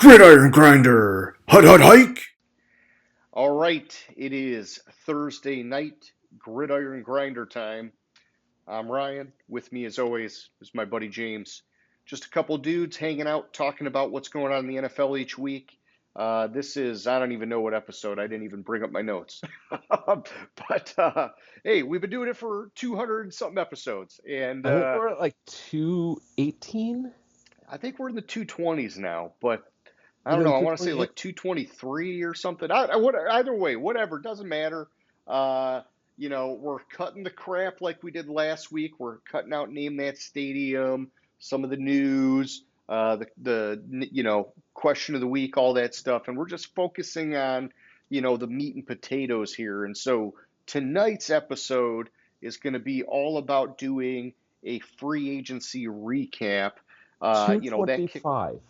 Gridiron Grinder! Hut hut hike! All right, it is Thursday night, Gridiron Grinder time. I'm Ryan. With me, as always, is my buddy James. Just a couple dudes hanging out, talking about what's going on in the NFL each week. This is, I don't even know what episode. I didn't even bring up my notes. But hey, we've been doing it for 200 something episodes, and I think we're at like 218. I think we're in the 220s now. But I don't Within know. I want to say 228. like 223 or something. Either way, whatever, doesn't matter. Uh, we're cutting the crap like we did last week. We're cutting out Name That Stadium, some of the news, the question of the week, all that stuff, and we're just focusing on the meat and potatoes here. And so tonight's episode is going to be all about doing a free agency recap. That 225.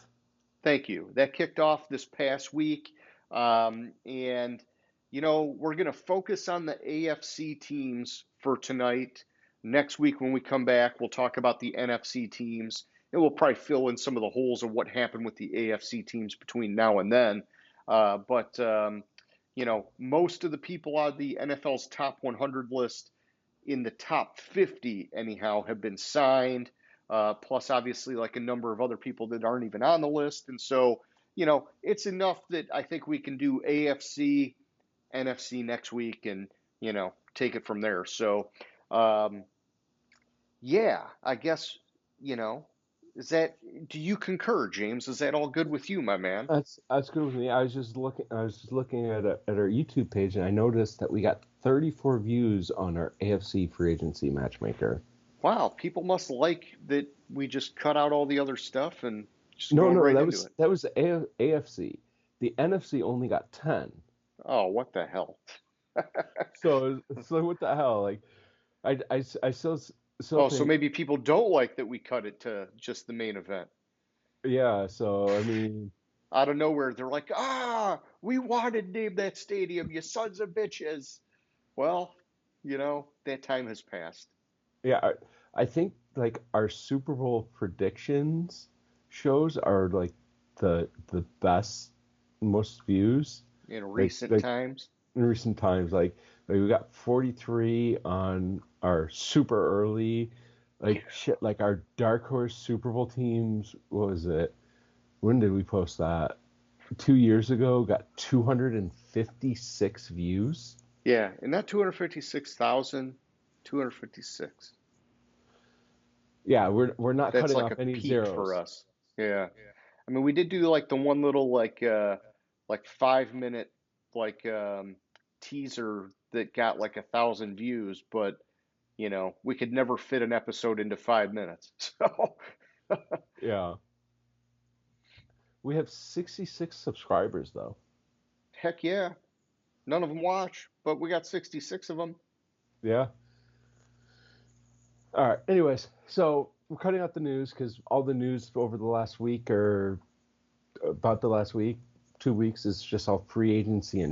Thank you. That kicked off this past week. And, we're going to focus on the AFC teams for tonight. Next week, when we come back, we'll talk about the NFC teams. And we'll probably fill in some of the holes of what happened with the AFC teams between now and then. But most of the people on the NFL's top 100 list in the top 50, anyhow, have been signed, plus obviously like a number of other people that aren't even on the list. And so, it's enough that I think we can do AFC, NFC next week and, take it from there. So, um, yeah, I guess, you know, do you concur, James? Is that all good with you, my man? That's good with me. I was just looking at our YouTube page, and I noticed that we got 34 views on our AFC free agency matchmaker. Wow, people must like that we just cut out all the other stuff and just No, going no, right that into was it. that was AFC. The NFC only got 10. Oh, what the hell? So what the hell? Like I still Oh, so think, maybe people don't like that we cut it to just the main event. yeah. So I mean, Out of nowhere, they're like, we wanted to name that stadium, you sons of bitches. Well, that time has passed. yeah, I think like our Super Bowl predictions shows are like the best, most views. In Like recent like times. in recent times, like we got 43 on our super early, like shit, like our dark horse Super Bowl teams. What was it? When did we post that? 2 years ago, got 256 views. Yeah, and not 256,000, 256. Yeah, we're not That's cutting like off a any peak for zeros. us. Yeah. I mean, we did do like the one little like 5 minute like teaser that got like 1,000 views, but we could never fit an episode into 5 minutes. So Yeah. We have 66 subscribers though. heck yeah, none of them watch, but we got 66 of them. Yeah. All right. Anyways, so we're cutting out the news because all the news over the last week or about the last week, 2 weeks is just all free agency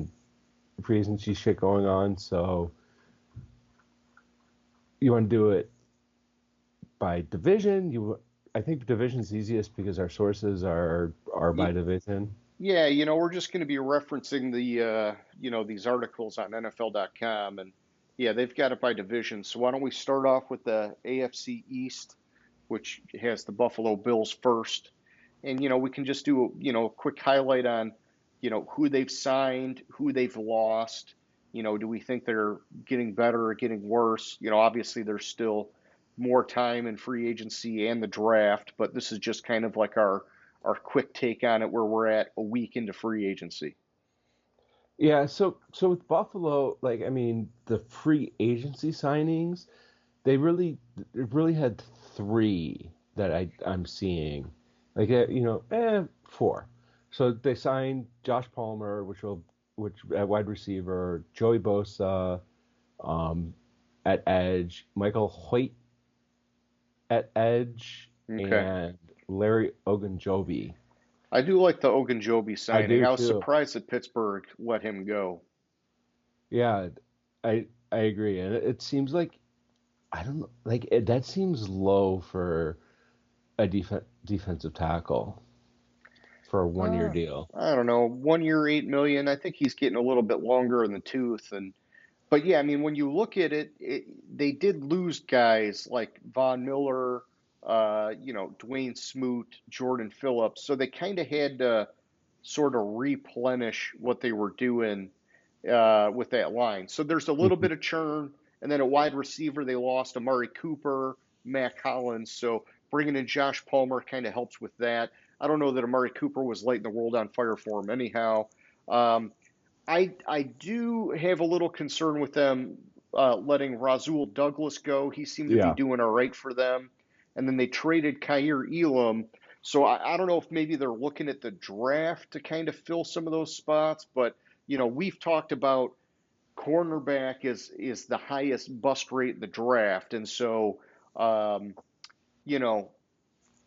shit going on. So you want to do it by division? I think division's easiest because our sources are by division. Yeah, we're just going to be referencing these articles on NFL.com, and yeah, they've got it by division. So why don't we start off with the AFC East, which has the Buffalo Bills first, and we can just do a quick highlight on who they've signed, who they've lost. Do we think they're getting better or getting worse? Obviously there's still more time in free agency and the draft, but this is just kind of like our quick take on it where we're at a week into free agency. Yeah. So with Buffalo, like I mean, the free agency signings, they really had three that I'm seeing, like four. So they signed Josh Palmer, which at wide receiver, Joey Bosa, um, at edge, Michael Hoyt at edge, Okay. and Larry Ogunjobi. I do like the Ogunjobi I signing. do I was too. surprised that Pittsburgh let him go. Yeah, I agree, and it seems like I don't know, like that seems low for a defensive tackle. for a 1 year Uh, deal. I don't know, 1 year, 8 million. I think he's getting a little bit longer in the tooth, and but yeah, I mean, when you look at it, they did lose guys like Von Miller, Dwayne Smoot, Jordan Phillips, so they kind of had to sort of replenish what they were doing with that line. So there's a little Mhm. bit of churn, and then a wide receiver they lost Amari Cooper, Matt Collins. So bringing in Josh Palmer kind of helps with that. I don't know that Amari Cooper was lighting the world on fire for him anyhow. Um, I do have a little concern with them letting Razul Douglas go. He seemed to be Yeah. doing all right for them, and then they traded Kyer Elam. So I don't know if maybe they're looking at the draft to kind of fill some of those spots, but we've talked about cornerback is the highest bust rate in the draft, and so um, you know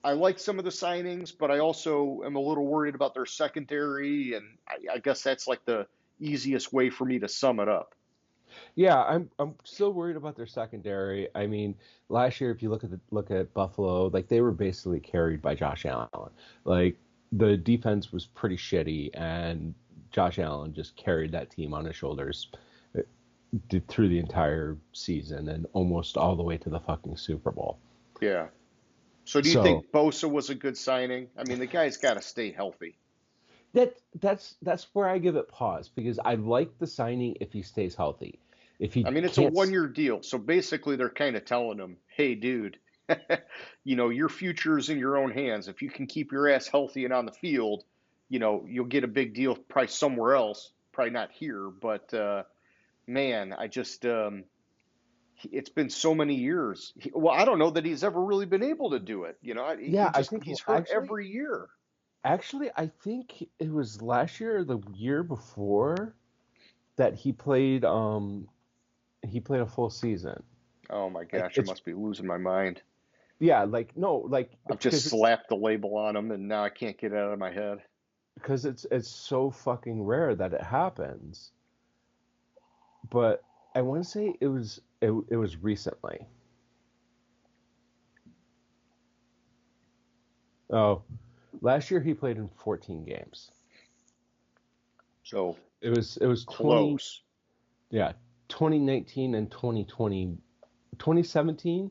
I like some of the signings, but I also am a little worried about their secondary, and I guess that's like the easiest way for me to sum it up. Yeah, I'm still worried about their secondary. I mean, last year if you look at Buffalo, like they were basically carried by Josh Allen. Like the defense was pretty shitty and Josh Allen just carried that team on his shoulders through the entire season and almost all the way to the fucking Super Bowl. Yeah. So do you So think Bosa was a good signing? I mean, the guy's got to stay healthy. that's where I give it pause because I like the signing if he stays healthy. If he I mean, it's a can't, 1 year deal. So basically, they're kind of telling him, hey, dude, your future is in your own hands. If you can keep your ass healthy and on the field, you'll get a big deal probably somewhere else, probably not here. But man, it's been so many years. Well, I don't know that he's ever really been able to do it. yeah, I think he's hurt actually every year. Actually, I think it was last year or the year before that he played a full season. Oh my Like gosh, I it's must be losing my mind. yeah, like no, like I've just because it's slapped the label on him, and now I can't get it out of my head. because it's so fucking rare that it happens. But I want to say it was recently. Oh, last year he played in 14 games. So It was 20 close. yeah, 2019 and 2020 2017,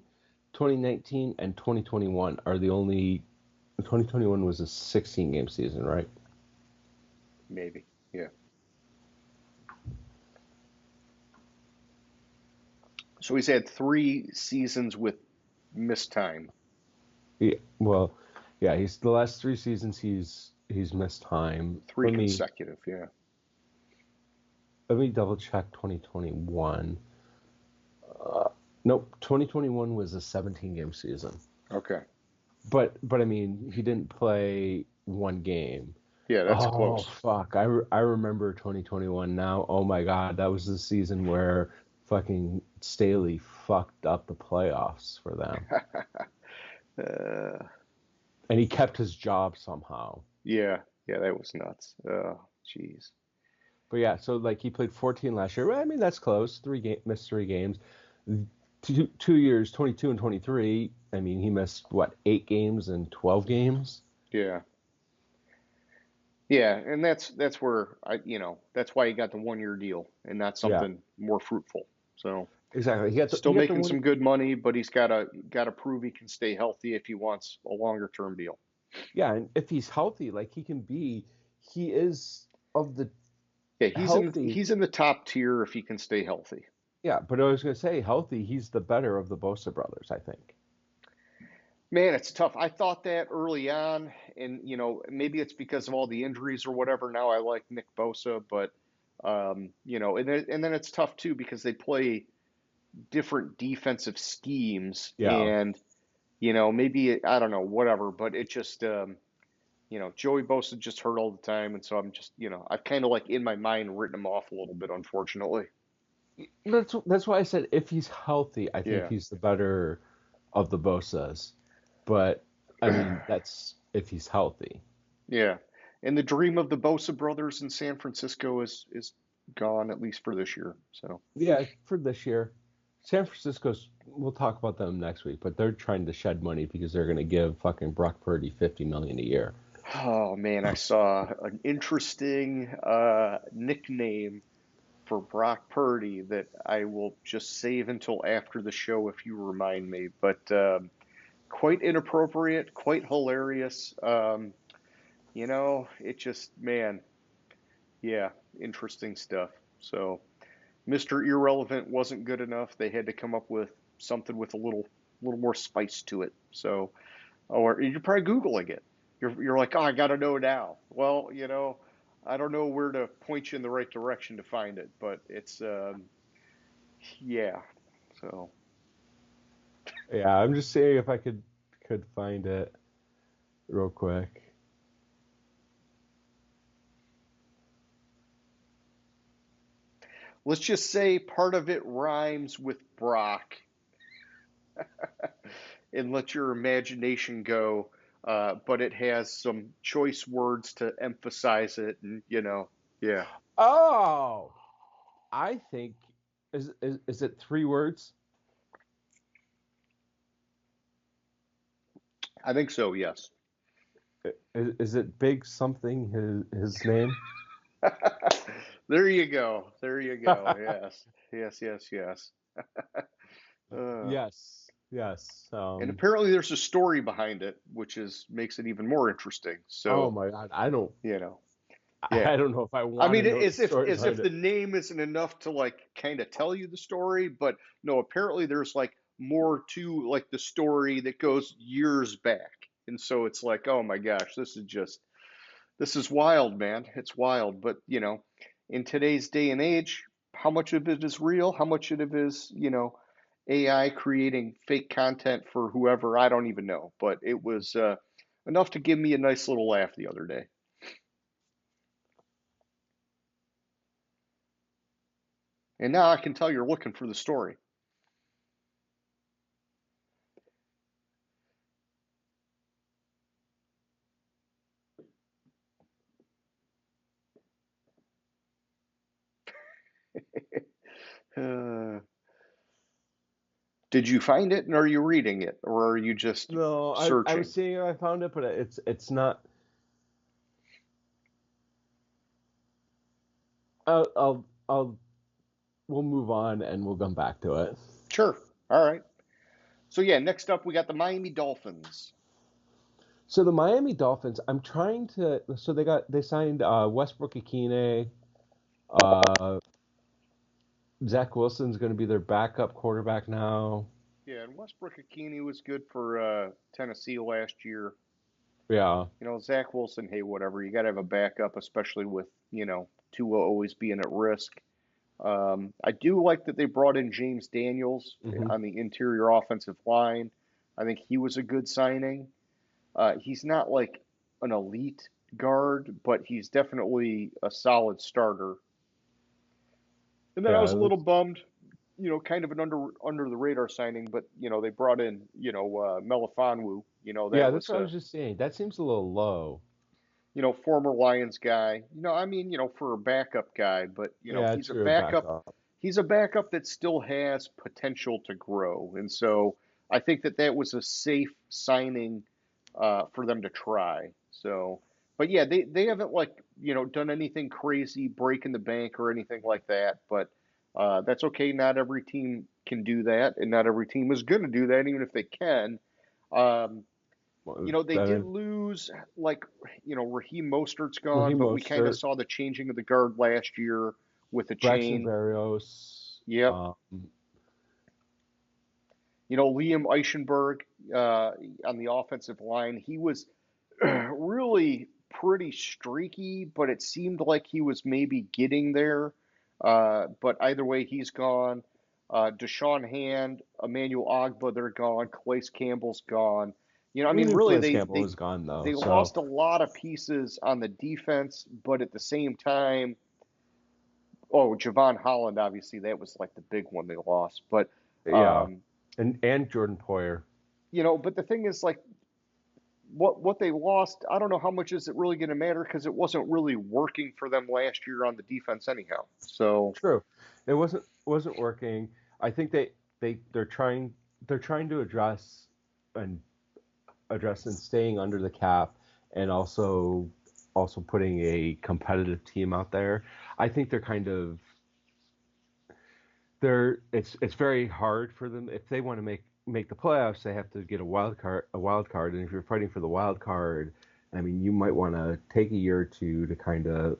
2019, and 2021 are the only. 2021 was a 16 game season, right? Maybe. Yeah. So he's had 3 seasons with missed time. Yeah. Well, yeah. He's the last 3 seasons he's missed time. Three Let me consecutive. Yeah. let me double check 2021. Uh, nope. 2021 was a 17 game season. Okay. But I mean he didn't play one game. Yeah, that's Oh close. fuck! I remember 2021 now. Oh my god, that was the season where fucking Staley fucked up the playoffs for them, uh, and he kept his job somehow. yeah. Yeah, that was nuts. Oh, jeez. But yeah, so like he played 14 last year. Well, I mean that's close. Missed 3 games. 2 years, 22 and 23. I mean he missed what 8 games and 12 games. Yeah. Yeah, and that's where that's why he got the 1 year deal and not Yeah, something more fruitful. So exactly. He got the still he got the making one. some good money, but he's gotta prove he can stay healthy if he wants a longer term deal. Yeah, and if he's healthy, like he is of the Yeah, healthy. he's in the top tier if he can stay healthy. Yeah, but I was gonna say healthy. He's the better of the Bosa brothers, I think. Man, it's tough. I thought that early on, and maybe it's because of all the injuries or whatever. Now I like Nick Bosa, but and then it's tough too because they play different defensive schemes, Yeah, and maybe I don't know, whatever. But it just Joey Bosa just hurt all the time, and so I'm just I've kind of like in my mind written him off a little bit, unfortunately. that's why I said if he's healthy, I think Yeah. he's the better of the Bosas. But I mean, that's if he's healthy. Yeah. And the dream of the Bosa brothers in San Francisco is gone at least for this year. So Yeah, for this year, San Francisco's. We'll talk about them next week, but they're trying to shed money because they're going to give fucking Brock Purdy 50 million a year. Oh man, I saw an interesting nickname for Brock Purdy that I will just save until after the show if you remind me. But quite inappropriate, quite hilarious. It just, man, yeah, interesting stuff. So Mr. Irrelevant wasn't good enough. They had to come up with something with a little more spice to it. So, or you're probably Googling it. You're like, oh, I got to know now. Well, I don't know where to point you in the right direction to find it, but it's yeah. So Yeah, I'm just seeing if I could find it real quick. let's just say part of it rhymes with Brock, and let your imagination go. But it has some choice words to emphasize it, and yeah. Oh, I think is it 3 words? I think so. Yes. Is it Big something his name? There you go. There you go. Yes. Yes. Yes. Yes. Uh, Yes, yes. and apparently there's a story behind it, which is makes it even more interesting. Oh So, my God, I don't you know, I yeah. don't know if I I want to mean, know the as if story as behind if it. the name isn't enough to like kind of tell you the story, but no, apparently there's like more to like the story that goes years back. And so it's like, oh my gosh, this is wild, man. It's wild. But, in today's day and age, how much of it is real? How much of it is, AI creating fake content for whoever? I don't even know. But it was enough to give me a nice little laugh the other day. And now I can tell you're looking for the story. Uh, did you find it and are you reading it or are you just No, I was searching? seeing if I found it, but it's not. I'll we'll move on and we'll come back to it. Sure. All right. So, yeah, next up we got the Miami Dolphins. So the Miami Dolphins, I'm trying to. So they signed Westbrook Ikine. Uh, Zach Wilson's going to be their backup quarterback now. Yeah, and Westbrook Akini was good for Tennessee last year. Yeah, Zach Wilson, hey, whatever. You got to have a backup, especially with, Tua always being at risk. I do like that they brought in James Daniels hmm on the interior offensive line. I think he was a good signing. He's not like an elite guard, but he's definitely a solid starter. And then I yeah. was a little bummed, kind of an under the radar signing, but they brought in Melifonwu. Yeah, That that's was what I was just saying. That seems a little low. former Lions guy. I mean, for a backup guy, but Yeah, he's a true. backup. Backup. He's a backup that still has potential to grow, and so I think that was a safe signing for them to try. So, but yeah, they haven't like done anything crazy, breaking the bank or anything like that. But that's okay. Not every team can do that, and not every team is going to do that, even if they can. Um, they did Better. lose, like, Raheem Mostert's gone, Raheem but we kind of Mostert, saw the changing of the guard last year with the Braxton chain. Berrios. Yep. Liam Eichenberg on the offensive line, he was really pretty streaky, but it seemed like he was maybe getting there. But either way, he's gone. Deshaun Hand, Emmanuel Ogba, they're gone. Calais Campbell's gone. I We mean, knew really, Calais they Campbell they was gone though, they so lost a lot of pieces on the defense, but at the same time, oh, Javon Holland, obviously, that was like the big one they lost. But yeah. um, And Jordan Poyer. but the thing is, like, what they lost, I don't know how much is it really going to matter because it wasn't really working for them last year on the defense anyhow. So True. It wasn't working. I think they're trying to and address and staying under the cap and also putting a competitive team out there. I think it's very hard for them if they want to make the playoffs. They have to get a wild card, and if you're fighting for the wild card, I mean, you might want to take a year or two to kind of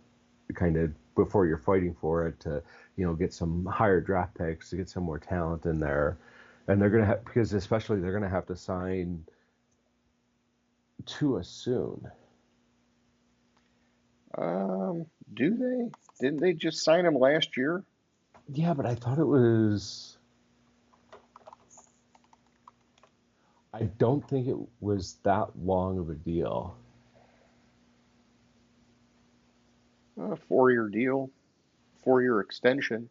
before you're fighting for it to get some higher draft picks to get some more talent in there, and they're gonna have because especially they're gonna have to sign Tua soon. Do they? Didn't they just sign him last year? Yeah, but I thought it was. I don't think it was that long of a deal. A 4-year deal, 4-year extension.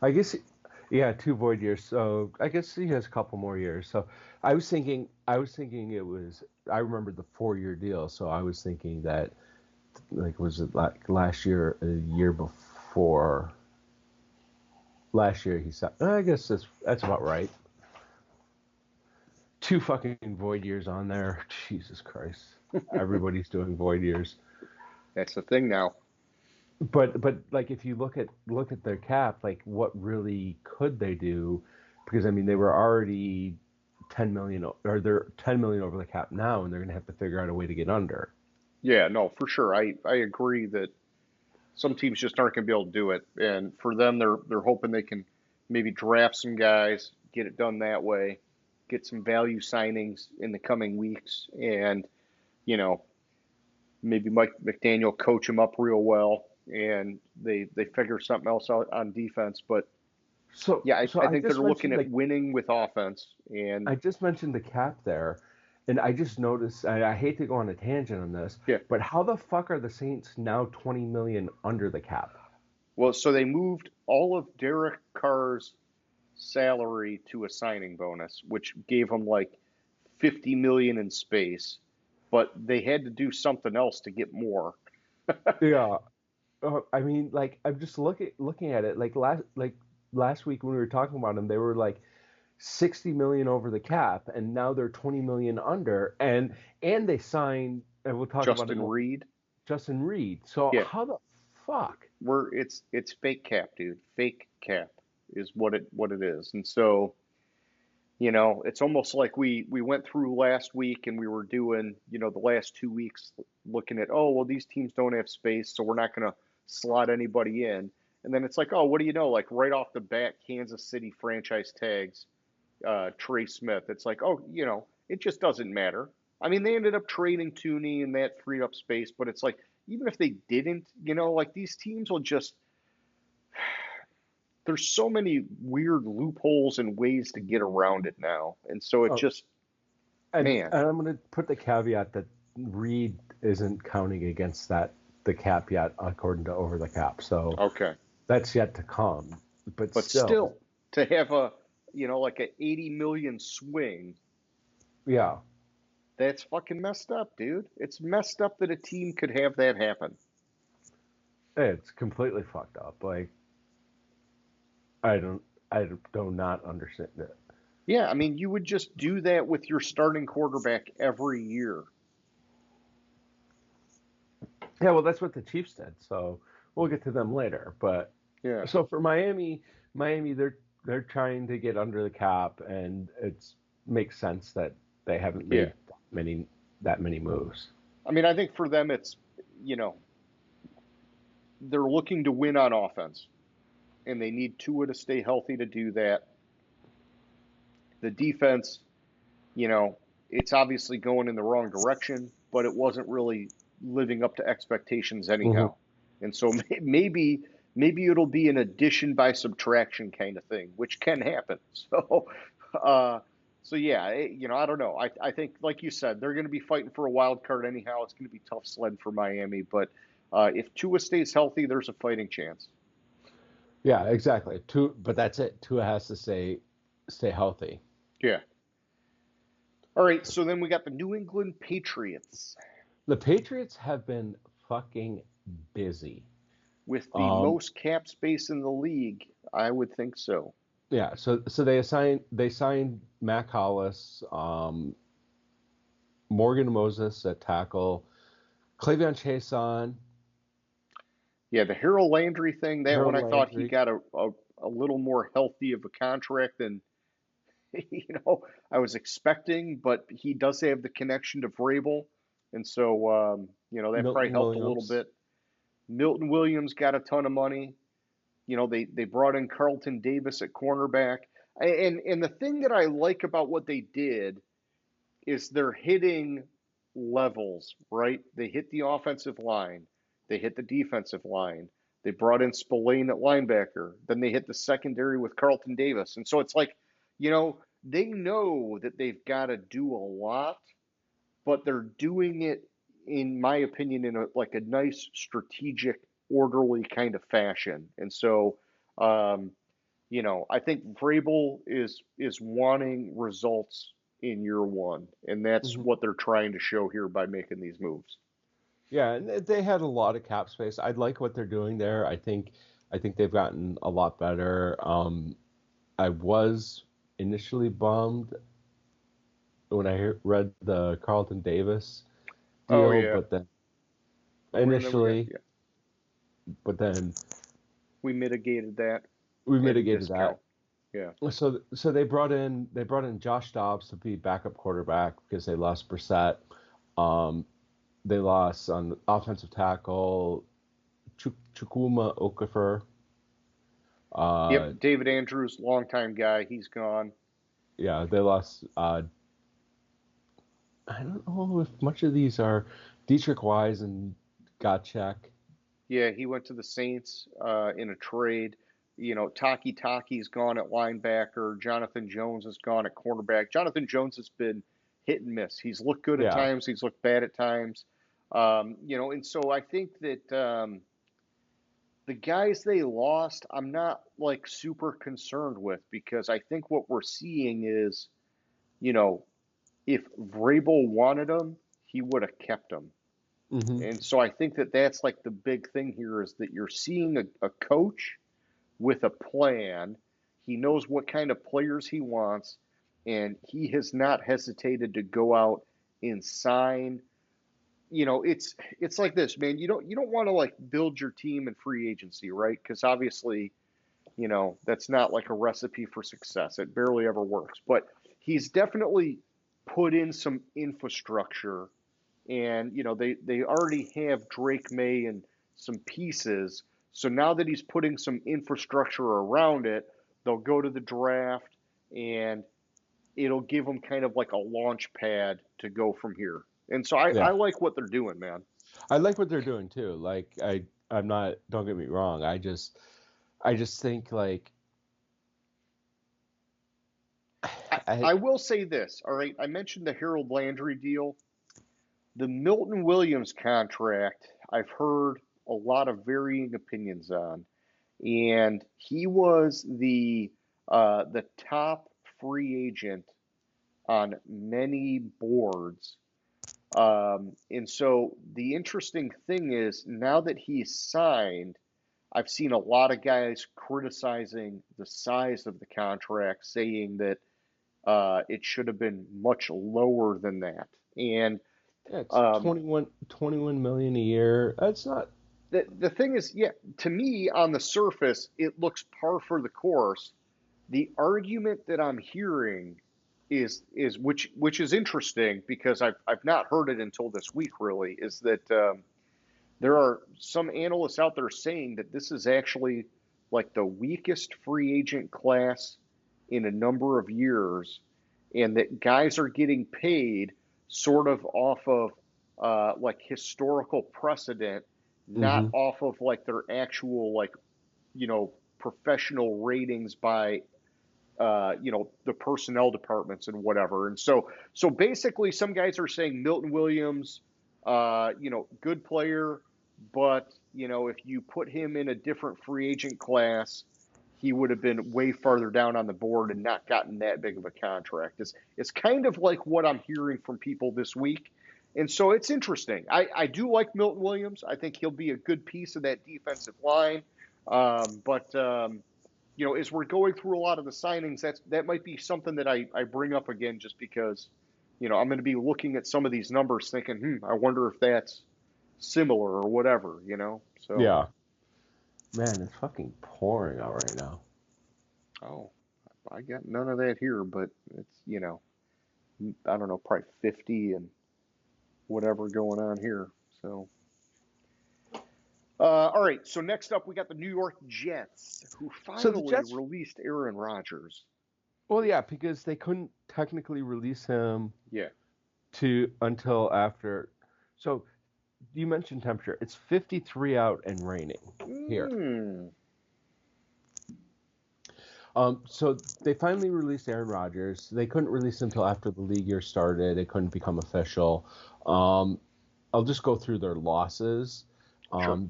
I guess, yeah, 2 void years. So I guess he has a couple more years. So I was thinking it was. I remember the 4-year deal. So I was thinking that, like, was it like last year, a year before? Last year he said. I guess that's about right. 2 fucking void years on there. Jesus Christ. Everybody's doing void years. That's the thing now. But like if you look at their cap, like what really could they do? Because I mean they were already 10 million or they're 10 million over the cap now, and they're gonna have to figure out a way to get under. Yeah, no, for sure. I agree that some teams just aren't going to be able to do it, and for them, they're hoping they can maybe draft some guys, get it done that way, get some value signings in the coming weeks, and you know maybe Mike McDaniel coach them up real well, and they figure something else out on defense. But So yeah, so I I think they're just looking mentioned at the winning with offense, and I just mentioned the cap there, and I just noticed. I hate to go on a tangent on this, yeah. but how the fuck are the Saints now 20 million under the cap? Well, so they moved all of Derek Carr's salary to a signing bonus, which gave him like 50 million in space, but they had to do something else to get more. Yeah, I mean, like I'm just looking at it. Like last week when we were talking about them, they were like 60 million over the cap, and now they're 20 million under, and they signed, and we'll talk about it Justin more. Reed, Justin Reed. So yeah, how the fuck? it's fake cap, dude. Fake cap is what it is. And so, it's almost like we went through last week and we were doing, the last 2 weeks looking at, oh, well, these teams don't have space, so we're not going to slot anybody in. And then it's like, oh, what do you know? Like right off the bat, Kansas City franchise tags Trey Smith. It's like, oh, it just doesn't matter. I mean, they ended up trading Tooney and that freed up space, but it's like, even if they didn't, like these teams will just, there's so many weird loopholes and ways to get around it now. And so it Oh, just, and, man, and I'm going to put the caveat that Reed isn't counting against the cap yet, according to over the cap. So okay. that's yet to come. But But still, still, to have a, like a 80 million swing, yeah, that's fucking messed up, dude. It's messed up that a team could have that happen. it's completely fucked up. Like I don't, I do not understand it. Yeah, I mean, you would just do that with your starting quarterback every year. Yeah, well, that's what the Chiefs did. So we'll get to them later. But Yeah, so for Miami, they're trying to get under the cap, and it's makes sense that they haven't yeah. made that many moves. I mean, I think for them, it's, you know, they're looking to win on offense, and they need Tua to stay healthy to do that. The defense, you know, it's obviously going in the wrong direction, but it wasn't really living up to expectations Hmm. anyhow. And so maybe it'll be an addition by subtraction kind of thing, which can happen. Uh, so yeah, I don't know. I think like you said, they're going to be fighting for a wild card anyhow. It's going to be tough sled for Miami, but if Tua stays healthy, there's a fighting chance. Yeah, exactly. But that's it. Tua has to stay healthy. Yeah. All right. So then we got the New England Patriots The Patriots have been fucking busy. with the Um, most cap space in the league. I would think so. Yeah, so they signed Mac Hollis, Morgan Moses at tackle, Clavion Chason, Yeah, the Harold Landry thing, that one Harold I thought he Landry. got a little more healthy of a contract than I was expecting, but he does have the connection to Vrabel, and so that probably Milton helped a little Williams. bit. Milton Williams got a ton of money. They brought in Carlton Davis at cornerback, and the thing that I like about what they did is they're hitting levels, right? They hit the offensive line, they hit the defensive line. They brought in Spillane at linebacker. Then they hit the secondary with Carlton Davis. And so it's like, they know that they've got to do a lot, but they're doing it, in my opinion, in a nice, strategic, orderly kind of fashion. And so, um, I think Vrabel is wanting results in year one, and that's Hmm. what they're trying to show here by making these moves. Yeah, and they had a lot of cap space. I like what they're doing there. I think they've gotten a lot better. I was initially bummed when I read the Carlton Davis Oh deal, yeah, but then and then we got initially, yeah, but then we mitigated that we at a mitigated that. discount. Yeah. So they brought in Josh Dobbs to be backup quarterback because they lost Brissett. Um, they lost on offensive tackle Chukwuma Okafor. Yep. Uh, David Andrews, longtime guy, he's gone. yeah, they lost. I don't know if much of these are Dietrich Wise and Gottschalk. Yeah, he went to the Saints in a trade. Taki Taki's gone at linebacker. Jonathan Jones has gone at cornerback. Jonathan Jones has been hit and miss. He's looked good at Yeah, times. He's looked bad at times. And so I think that the guys they lost, I'm not like super concerned with because I think what we're seeing is, you know, if Vrabel wanted them, he would have kept them. hmm, And so I think that that's like the big thing here is that you're seeing a coach with a plan. He knows what kind of players he wants, and he has not hesitated to go out and sign. It's like this, man. You don't want to like build your team in free agency, right? Because obviously, that's not like a recipe for success. It barely ever works. But he's definitely put in some infrastructure, and they already have Drake May and some pieces. So now that he's putting some infrastructure around it, they'll go to the draft, and it'll give them kind of like a launch pad to go from here. And so I yeah. like what they're doing, man. I like what they're doing too. Like I'm not. Don't get me wrong. I just think like I, I I will say this, all right. I mentioned the Harold Landry deal. The Milton Williams contract, I've heard a lot of varying opinions on. And he was the top free agent on many boards. And so the interesting thing is now that he's signed, I've seen a lot of guys criticizing the size of the contract, saying that it should have been much lower than that. And yeah, it's um, 21 million a year. That's not. the thing is, yeah, to me on the surface, it looks par for the course. The argument that I'm hearing is which is interesting because I've not heard it until this week really is that there are some analysts out there saying that this is actually like the weakest free agent class in a number of years, and that guys are getting paid sort of off of like historical precedent, not Hmm. off of like their actual like professional ratings by the personnel departments and whatever. And so basically, some guys are saying Milton Williams, good player, but if you put him in a different free agent class, he would have been way farther down on the board and not gotten that big of a contract. It's kind of like what I'm hearing from people this week. And so it's interesting. I do like Milton Williams. I think he'll be a good piece of that defensive line. But as we're going through a lot of the signings, that might be something that I bring up again just because, I'm going to be looking at some of these numbers thinking, I wonder if that's similar or whatever. So, Yeah. Man, it's fucking pouring out right now. oh, I got none of that here, but it's, I don't know, probably 50 and whatever going on here. So, all right. So next up, we got the New York Jets, who So the finally Jets, released Aaron Rodgers. well, yeah, because they couldn't technically release him Yeah. until after. So you mentioned temperature. It's 53 out and raining here. Mm. So they finally released Aaron Rodgers. They couldn't release him until after the league year started. It couldn't become official. I'll just go through their losses. Sure.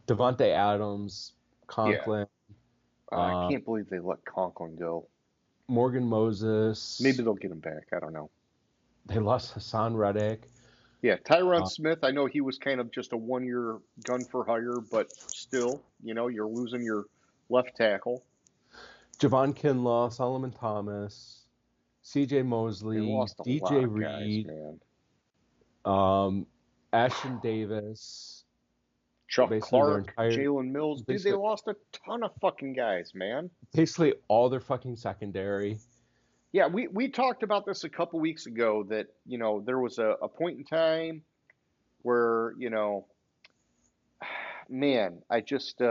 Devontae Adams, Yeah. Conklin, I can't believe they let Conklin go. Morgan Moses. Maybe they'll get him back. I don't know. They lost Hassan Reddick. Yeah, Tyron Smith, I know he was kind of just a 1 year gun for hire, but still, you're losing your left tackle. Javon Kinlaw, Solomon Thomas, C.J. They Mosley, lost a lot DJ of guys, Reed, man. Ashton Davis, Chuck basically their Clark, entire, Jalen Mills. Dude, they basically, lost a ton of fucking guys, man. basically all their fucking secondary. Yeah, we talked about this a couple weeks ago that, there was a point in time where, man, I just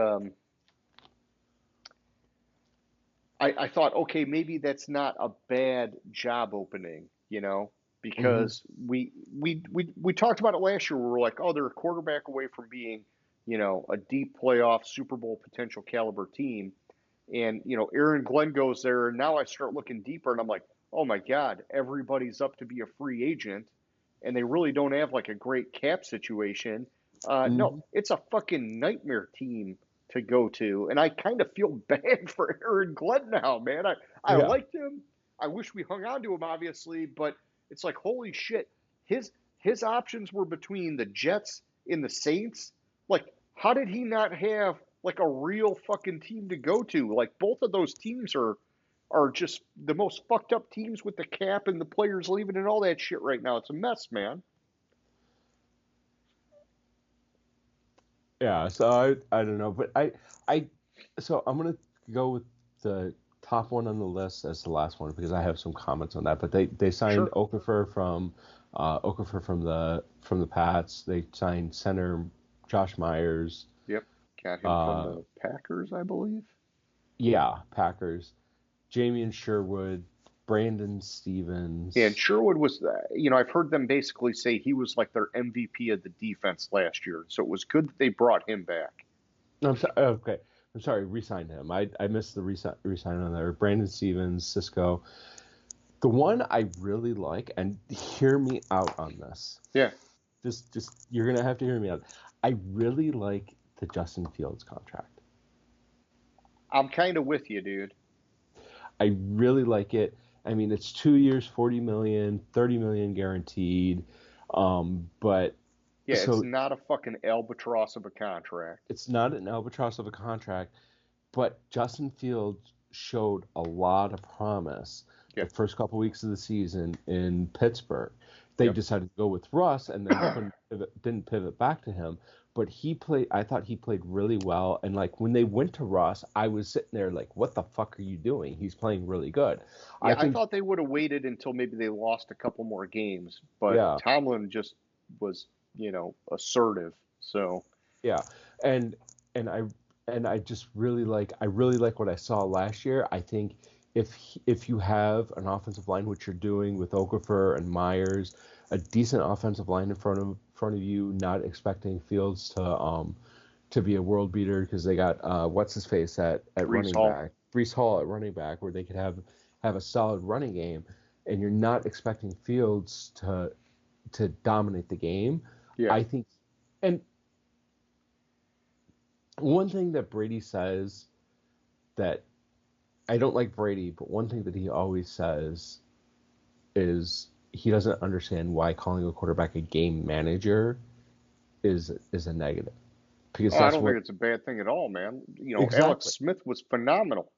I thought, okay, maybe that's not a bad job opening, Mm-hmm. because we talked about it last year. We were like, oh, they're a quarterback away from being, a deep playoff Super Bowl potential caliber team. And, Aaron Glenn goes there, and now I start looking deeper, and I'm like, oh my God, everybody's up to be a free agent, and they really don't have like a great cap situation. No, Mm-hmm. it's a fucking nightmare team to go to, and I kind of feel bad for Aaron Glenn now, man. I Yeah. liked him. I wish we hung on to him, obviously, but it's like, holy shit, his options were between the Jets and the Saints. Like, how did he not have like a real fucking team to go to? Like, both of those teams are just the most fucked up teams with the cap and the players leaving and all that shit right now. It's a mess, man. Yeah, so I don't know, but I so I'm gonna go with the top one on the list as the last one because I have some comments on that. But they signed Sure. Okafor from the Pats. They signed center Josh Myers. Yep. Got him from Uh, the Packers, I believe. yeah, Packers. Jamian Sherwood, Brandon Yeah, and Stevens. Sherwood was, I've heard them basically say he was like their MVP of the defense last year. So it was good that they brought him back. No, I'm sorry. Okay, I'm sorry. Re-signed him. I missed the re-sign on there. Brandon Stevens, Cisco. The one I really like, and hear me out on this. Yeah. Just you're gonna have to hear me out. I really like the Justin Fields contract. I'm kind of with you, dude. I really like it. I mean, it's 2 years, 40 million, 30 million guaranteed. But Yeah, it's so not a fucking albatross of a contract. it's not an albatross of a contract, but Justin Fields showed a lot of promise Yeah. the first couple weeks of the season in Pittsburgh. They Yep. decided to go with Russ and then didn't pivot back to him. But I thought he played really well. And like when they went to Russ, I was sitting there like, what the fuck are you doing? He's playing really good. Yeah, I I think, thought they would have waited until maybe they lost a couple more games, but yeah, Tomlin just was, assertive. So, yeah. And, and I, and I really like what I saw last year. I think if you have an offensive line, which you're doing with Okafor and Myers, a decent offensive line in front of you, not expecting Fields to be a world beater because they got what's his face at Brees running Hall. back, Brees Hall at running back, where they could have a solid running game, and you're not expecting Fields to dominate the game. Yeah. I think, and one thing that Brady says that I don't like Brady, but one thing that he always says is he doesn't understand why calling a quarterback a game manager is a negative because Oh, I that's don't what think it's a bad thing at all, man. Alex exactly Smith was phenomenal.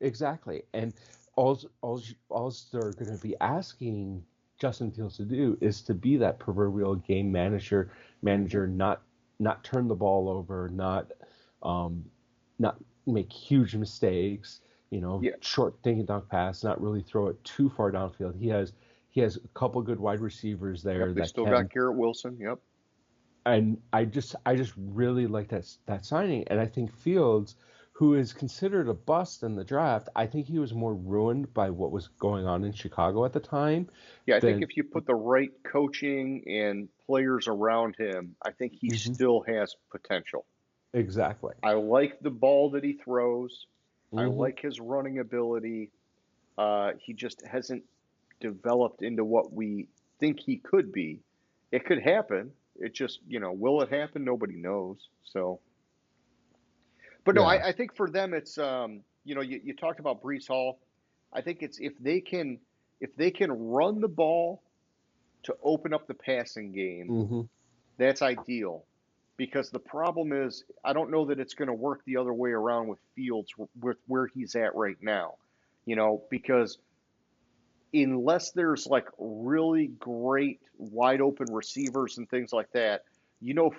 Exactly. And all they're going to be asking Justin Fields to do is to be that proverbial game Hmm. manager, not turn the ball over, um, not make huge mistakes, Yeah. short dink and dunk pass, not really throw it too far downfield. He has a couple good wide receivers Yep. there They that still got can, Garrett Wilson. Yep. and I just really like that signing, and I think Fields, who is considered a bust in the draft, I think he was more ruined by what was going on in Chicago at the time Yeah. I think than. if you put the right coaching and players around him, I think he Mhm, still has potential. exactly. I like the ball that he throws. I Hmm. like his running ability. He just hasn't developed into what we think he could be. It could happen. It just, will it happen? Nobody knows. So, but no, Yeah. I think for them, it's, you talked about Brees Hall. I think it's if they can run the ball to open up the passing game, Hmm. that's ideal. Because the problem is, I don't know that it's going to work the other way around with Fields with where he's at right now. Because unless there's like really great wide open receivers and things like that,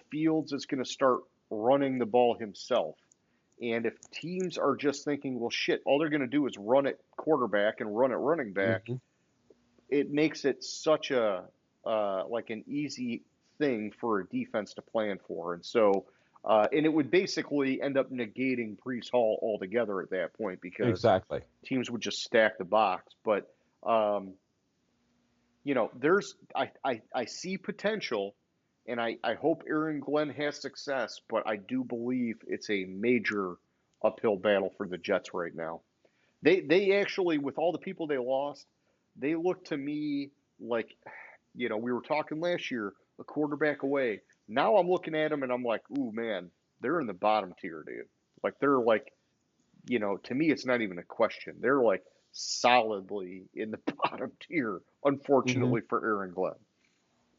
Fields is going to start running the ball himself. And if teams are just thinking, well, shit, all they're going to do is run it quarterback and run it running back, Hmm. it makes it such a like an easy thing for a defense to plan for. And so, and it would basically end up negating Brees Hall altogether at that point because Exactly. teams would just stack the box. But um, I see potential, and I hope Aaron Glenn has success, but I do believe it's a major uphill battle for the Jets right now. They actually, with all the people they lost, they look to me like, we were talking last year, a quarterback away. Now I'm looking at them and I'm like, ooh man, they're in the bottom tier, dude. Like they're like, to me, it's not even a question. They're like solidly in the bottom tier, Hmm. unfortunately for Aaron Glenn.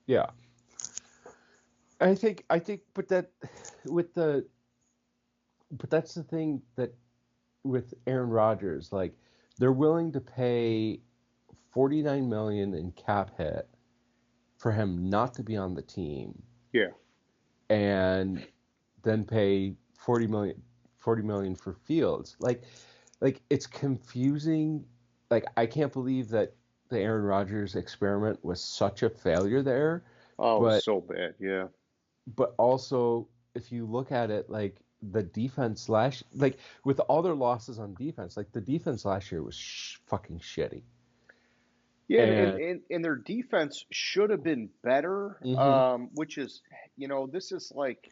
Yeah. I think, with the, but that's the thing that with Aaron Rodgers, like they're willing to pay 49 million in cap hit for him not to be on the team, Yeah. and then pay 40 million for Fields. Like it's confusing. Like I can't believe that the Aaron Rodgers experiment was such a failure there. Oh, it was But so bad. Yeah. also, if you look at it, like the defense like with all their losses on defense, like the defense last year was fucking shitty. Yeah, and, And and, and their defense should have been better, hmm. which is, this is like,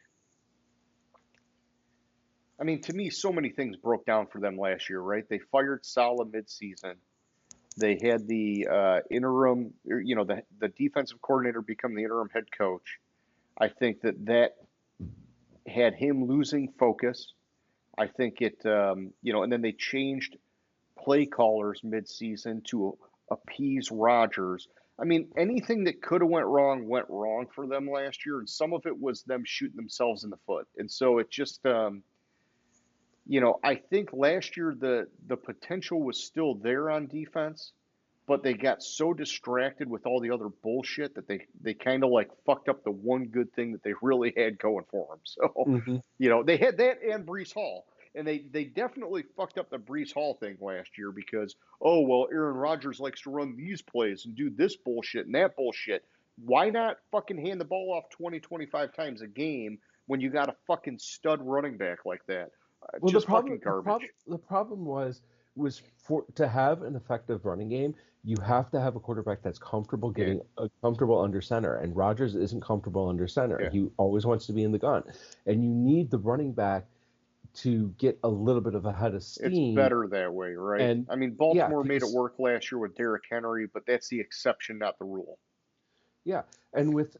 I mean, to me, so many things broke down for them last year, right? They fired Salah midseason. They had the interim, the defensive coordinator become the interim head coach. I think that had him losing focus. I think and then they changed play callers midseason to appease Rodgers. I mean, anything that could have went wrong for them last year, and some of it was them shooting themselves in the foot. And so it just, I think last year the potential was still there on defense, but they got so distracted with all the other bullshit that they kind of like fucked up the one good thing that they really had going for them. So, Hmm. they had that and Brees Hall. And they definitely fucked up the Brees Hall thing last year because, oh, well, Aaron Rodgers likes to run these plays and do this bullshit and that bullshit. Why not fucking hand the ball off 20, 25 times a game when you got a fucking stud running back like that? Well, the Just problem, fucking the problem, garbage. the problem was for to have an effective running game, you have to have a quarterback that's comfortable Yeah, getting comfortable under center, and Rodgers isn't comfortable under center. yeah. He always wants to be in the gun, and you need the running back to get a little bit of a head of It's steam. better that way, right? And I mean, yeah, Baltimore made it because work last year with Derrick Henry, but that's the exception, not the rule. yeah, and with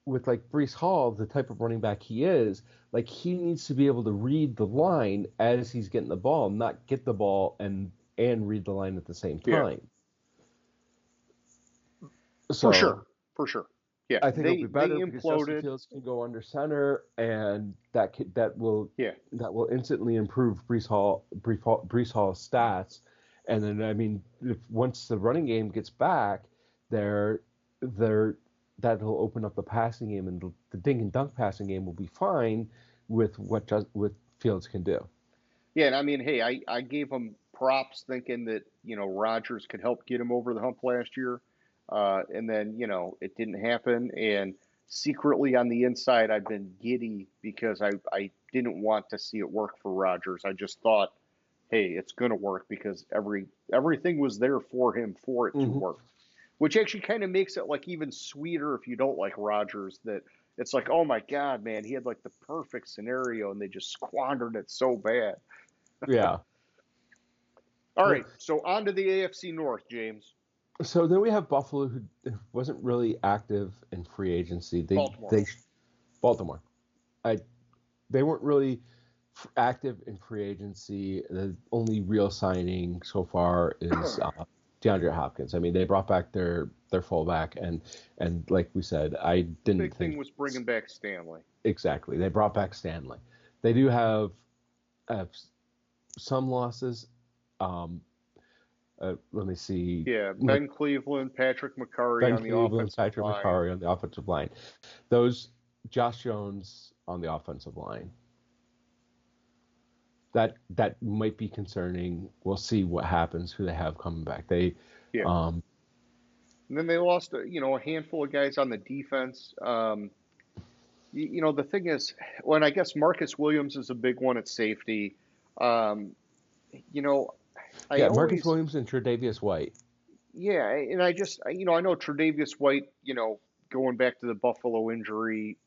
like Brees Hall, the type of running back he is, like he needs to be able to read the line as he's getting the ball, not get the ball and read the line at the same Yeah, time. for sure, So for sure. Yeah, I think it'll be they better because Justin imploded. Fields can go under center, and that will Yeah, instantly improve Brees Hall's stats. And then I mean, if once the running game gets back, they're that'll open up the passing game, and the dink and dunk passing game will be fine with what Fields can do. yeah, and I mean, hey, I gave him props thinking that Rodgers could help get him over the hump last year, and then it didn't happen. And secretly on the inside, I've been giddy because I didn't want to see it work for Rodgers. I just thought, hey, it's going to work because everything was there for him for it to Hmm. work, which actually kind of makes it like even sweeter if you don't like Rodgers. That it's like, oh my God, man, he had like the perfect scenario and they just squandered it so bad. Yeah. All Well, right, so on to the AFC North, James. so then we have Buffalo, who wasn't really active in free agency. Baltimore. They Baltimore. I They weren't really active in free agency. The only real signing so far is DeAndre Hopkins. I mean, they brought back their fullback, and like we said, I didn't Big thing think was bringing back Stanley. exactly. They brought back Stanley. They do have some losses. Um, Let me see. Yeah, Like Ben Cleveland, Patrick McCurry Ben on the Cleveland, offensive Patrick line. McCarry on the offensive line. Those Josh Jones on the offensive line. That might be concerning. We'll see what happens. Who they have coming back. Yeah, Um, and then they lost a handful of guys on the defense. The thing is, when I guess Marcus Williams is a big one at safety. Um, you know, I yeah, Marcus always, Williams and Tre'Davious White. yeah, and I just, I know Tre'Davious White, going back to the Buffalo injury,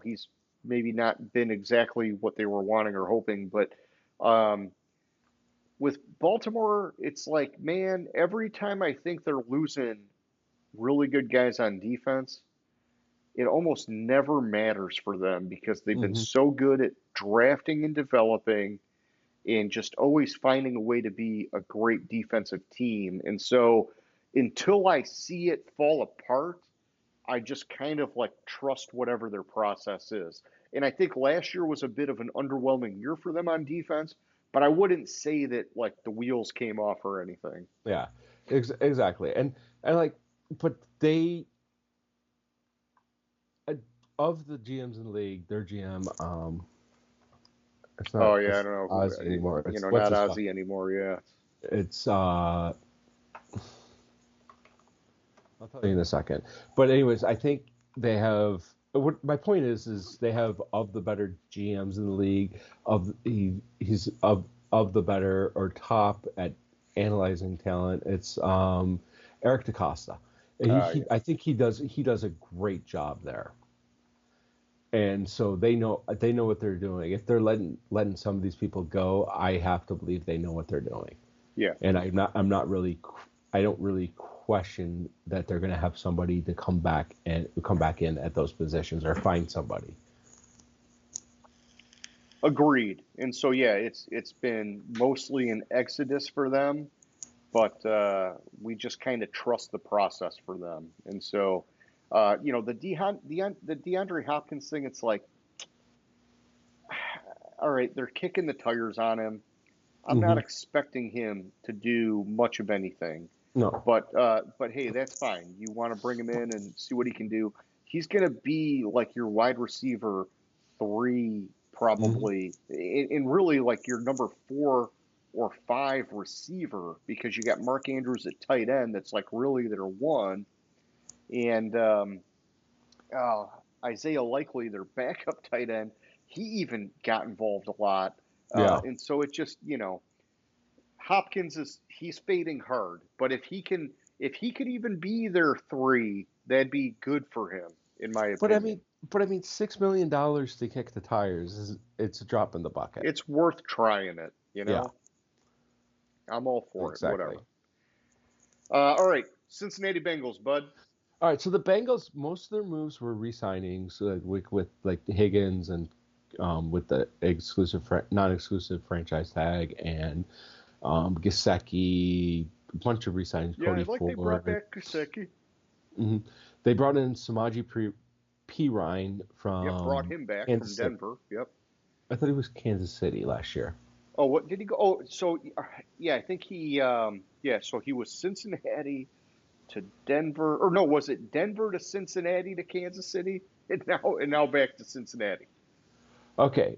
he's maybe not been exactly what they were wanting or hoping, but um, with Baltimore, it's like, man, every time I think they're losing really good guys on defense, it almost never matters for them because they've been Hmm. so good at drafting and developing and just always finding a way to be a great defensive team. And so until I see it fall apart, I just kind of like trust whatever their process is. And I think last year was a bit of an underwhelming year for them on defense, but I wouldn't say that like the wheels came off or anything. Yeah, exactly. And like, but they uh, of the GMs in the league, their GM, Oh yeah, I it's don't know who, Ozzy anymore. It's what's not his fuck. Ozzy anymore. Yeah. It's I'll tell you in a second. But anyways, I think they have. What my point is they have of the better GMs in the league. He's of the better or top at analyzing talent. It's Eric DaCosta. Yeah. I think he does a great job there. And so they know what they're doing. If they're letting some of these people go, I have to believe they know what they're doing. Yeah. And I'm not really I don't really question that they're going to have somebody to come back in at those positions or find somebody. Agreed. And so yeah, it's been mostly an exodus for them, but we just kind of trust the process for them. And so the DeAndre Hopkins thing, it's like, all right, they're kicking the tires on him. I'm not Hmm. expecting him to do much of anything, No. but hey, that's fine. You want to bring him in and see what he can do. He's gonna be like your wide receiver three Hmm. probably, and really like your number 4 or 5 receiver because you got Mark Andrews at tight end. That's like really their one, and uh, Isaiah Likely, their backup tight end. He even got involved a lot, Yeah. and so it just Hopkins he's fading hard, but if he could even be their three, that'd be good for him, in my But I opinion. mean, $6 million to kick the tires it's a drop in the bucket. It's worth trying it, Yeah. I'm all for it, Exactly. whatever. All right, Cincinnati Bengals, bud. All right. So the Bengals, most of their moves were re-signings, so with like Higgins and with the non-exclusive franchise tag and Gesicki, a bunch of re-signings, Yeah, I Cody like they brought Ford. back Kaseki. Hmm. They brought in Perine Yep, brought from him back from Kansas City. Denver. Yep. I thought he was Kansas City last year. Oh, what did he go? Oh, so yeah, I think he yeah, so he was Cincinnati to Denver, or no, was it Denver to Cincinnati to Kansas City, and now back to Cincinnati. Okay,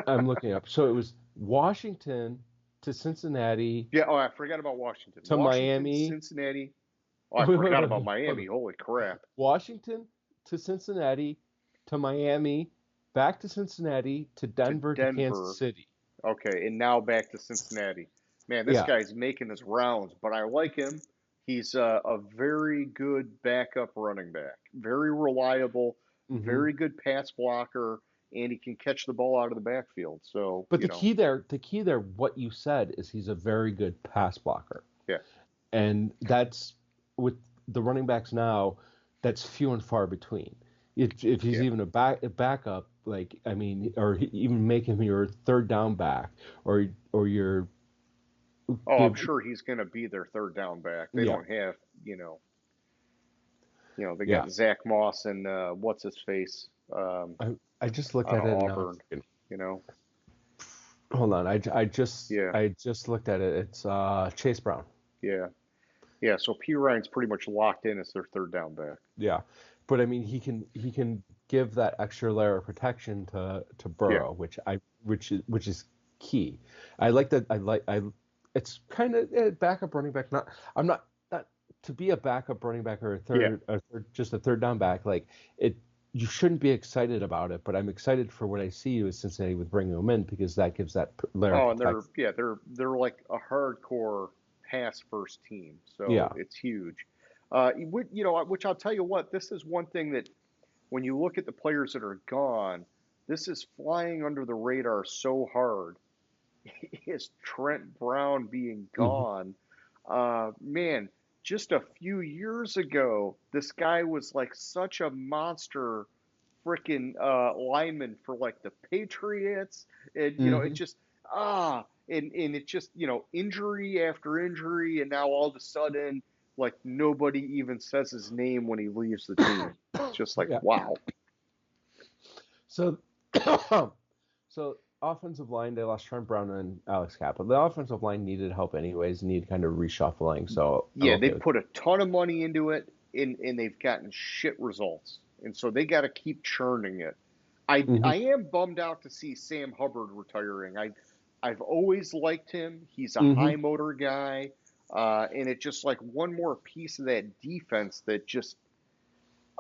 I'm looking up. So it was Washington to Cincinnati Yeah. Oh, I forgot about Washington. to Washington, Miami. Cincinnati. Oh, I Wait, wait, forgot wait, about wait. Hold Miami. on. Holy crap. Washington to Cincinnati to Miami, back to Cincinnati to To Denver to Kansas Denver. City. Okay, and now back to Cincinnati. Man, this Yeah. guy's making his rounds, but I like him. He's a very good backup running back, very reliable, hmm very good pass blocker, and he can catch the ball out of the backfield. So, But the key there, what you said is he's a very good pass blocker, yeah, and that's with the running backs now. That's few and far between. If he's yeah. even a backup, like I mean, or even make him your third down back, or your Oh, I'm give sure he's going to be their third down back. They yeah don't have, they yeah. got Zach Moss and what's his face I just looked out at of it and now I'm Auburn. thinking, You know, hold on. yeah, I just looked at it. It's Chase Brown. yeah, yeah. So P Ryan's pretty much locked in as their third down back. Yeah, but I mean he can give that extra layer of protection to Yeah. Burrow, which is key. I like that. I it's kind of backup running back. I'm not to be a backup running back or Yeah. just a third down back. Like it, you shouldn't be excited about it, but I'm excited for what I see with Cincinnati with bringing him in because that gives that layer of Oh, and protection. they're like a hardcore pass first team, so Yeah. it's huge. Which I'll tell you what, this is one thing that when you look at the players that are gone, this is flying under the radar so hard. Is Trent Brown being hmm gone? Man, just a few years ago, this guy was like such a monster freaking lineman for like the Patriots. And, it hmm just, and it just, injury after injury. And now all of a sudden, like nobody even says his name when he leaves the team. It's just like, Yeah. wow. So So offensive line, they lost Trent Brown and Alex Cappa. The offensive line needed help anyways, needed kind of reshuffling. So I'm Yeah, they okay with put a ton of money into it, and they've gotten shit results, and so they got to keep churning it. I it. I am bummed out to see Sam Hubbard retiring. I've always liked him. He's a hmm high motor guy, and it's just like one more piece of that defense that just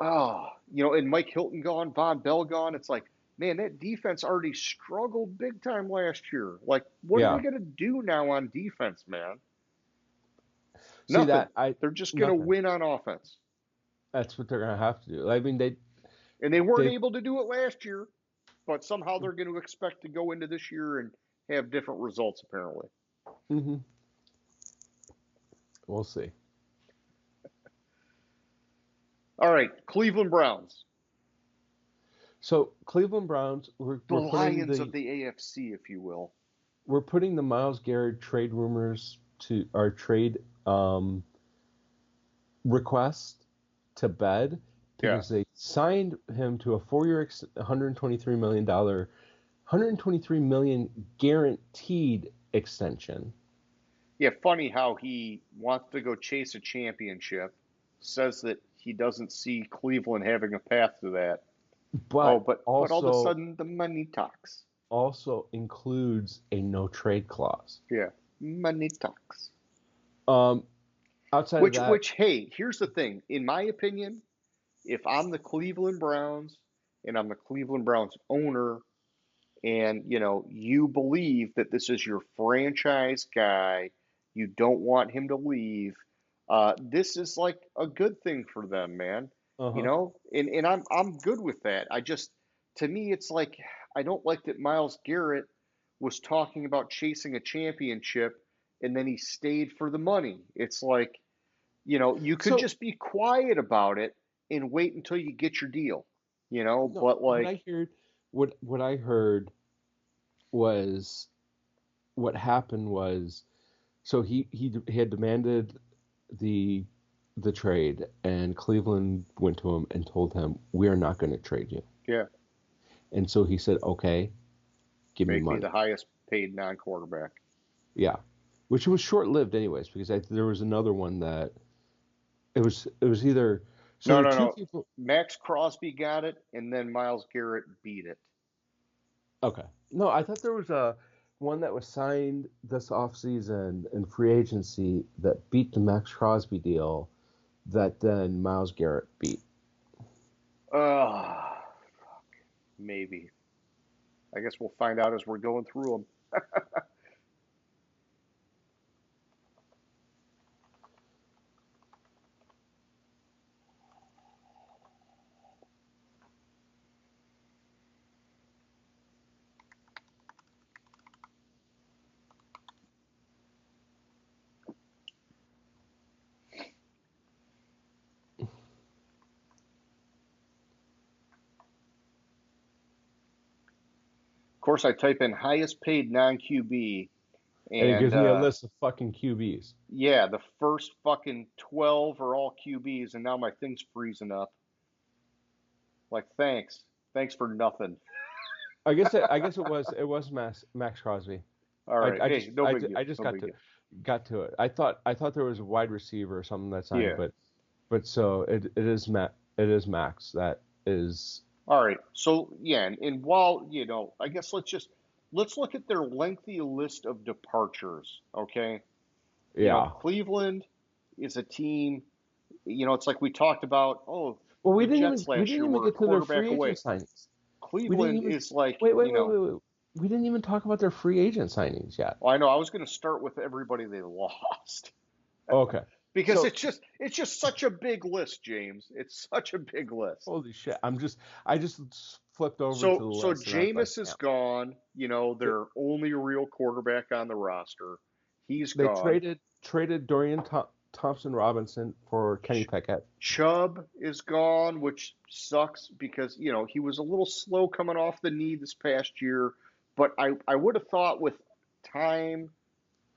and Mike Hilton gone, Von Bell gone. It's like, man, that defense already struggled big time last year. Like, what are they Yeah. gonna do now on defense, man? See Nothing. that I They're just gonna nothing. win on offense. That's what they're gonna have to do. I mean And they weren't they able to do it last year, but somehow they're going to expect to go into this year and have different results, apparently. hmm we'll see. All right, Cleveland Browns, So Cleveland Browns, the Lions of the AFC, if you will. we're putting the Miles Garrett trade rumors to our trade request to bed Yeah. because they signed him to a 4-year, $123 million guaranteed extension. Yeah, funny how he wants to go chase a championship, says that he doesn't see Cleveland having a path to that. Oh, But but all of a also sudden the money talks. includes a no trade clause. Yeah, money talks. Um, outside of that, Which, hey, here's the thing. In my opinion, if I'm the Cleveland Browns and I'm the Cleveland Browns owner, and you believe that this is your franchise guy, you don't want him to leave. This is like a good thing for them, man. uh-huh. And I'm good with that. To me, it's like I don't like that Miles Garrett was talking about chasing a championship and then he stayed for the money. It's like, you could So just be quiet about it and wait until you get your deal, no, but like, what I heard was what happened was so he had demanded the the trade, and Cleveland went to him and told him, "We are not going to trade you." Yeah, And so he said, "Okay, give me make me the money." highest paid non-quarterback. Yeah, which was short-lived, anyways, because there was another one that it was either so No, there were no, two no. people. Max Crosby got it, and then Myles Garrett beat it. Okay, no, I thought there was a one that was signed this offseason in free agency that beat the Max Crosby deal that then Miles Garrett beat. Ugh, maybe. I guess we'll find out as we're going through them. Of course, I type in highest paid non-QB, And it and gives me a list of fucking QBs. yeah, the first fucking 12 are all QBs, and now my thing's freezing up. Like, thanks for nothing. I guess it was Max Crosby. All I, right, I hey, just no I, big ju- deal, I just no big deal. got to it. I thought there was a wide receiver or something that signed, Yeah. but so it is Max that is. All right. So yeah, and while I guess let's look at their lengthy list of departures. Okay. Yeah. Cleveland is a team. It's like we talked about. Oh, Well, we the didn't even Jets we last didn't year even were a get to their quarterback free agent away. signings. We didn't Cleveland even is like, wait. We didn't even talk about their free agent signings yet. well, I know I was going to start with everybody they lost Okay. because So it's just such a big list, James. It's such a big list. holy shit. I just flipped over to So the so list and I was like, Jameis is yeah. gone. They, Their only real quarterback on the roster. He's they gone. traded Dorian Thompson Robinson for Kenny Ch- Pickett. Chubb is gone, which sucks because he was a little slow coming off the knee this past year. But I would have thought with time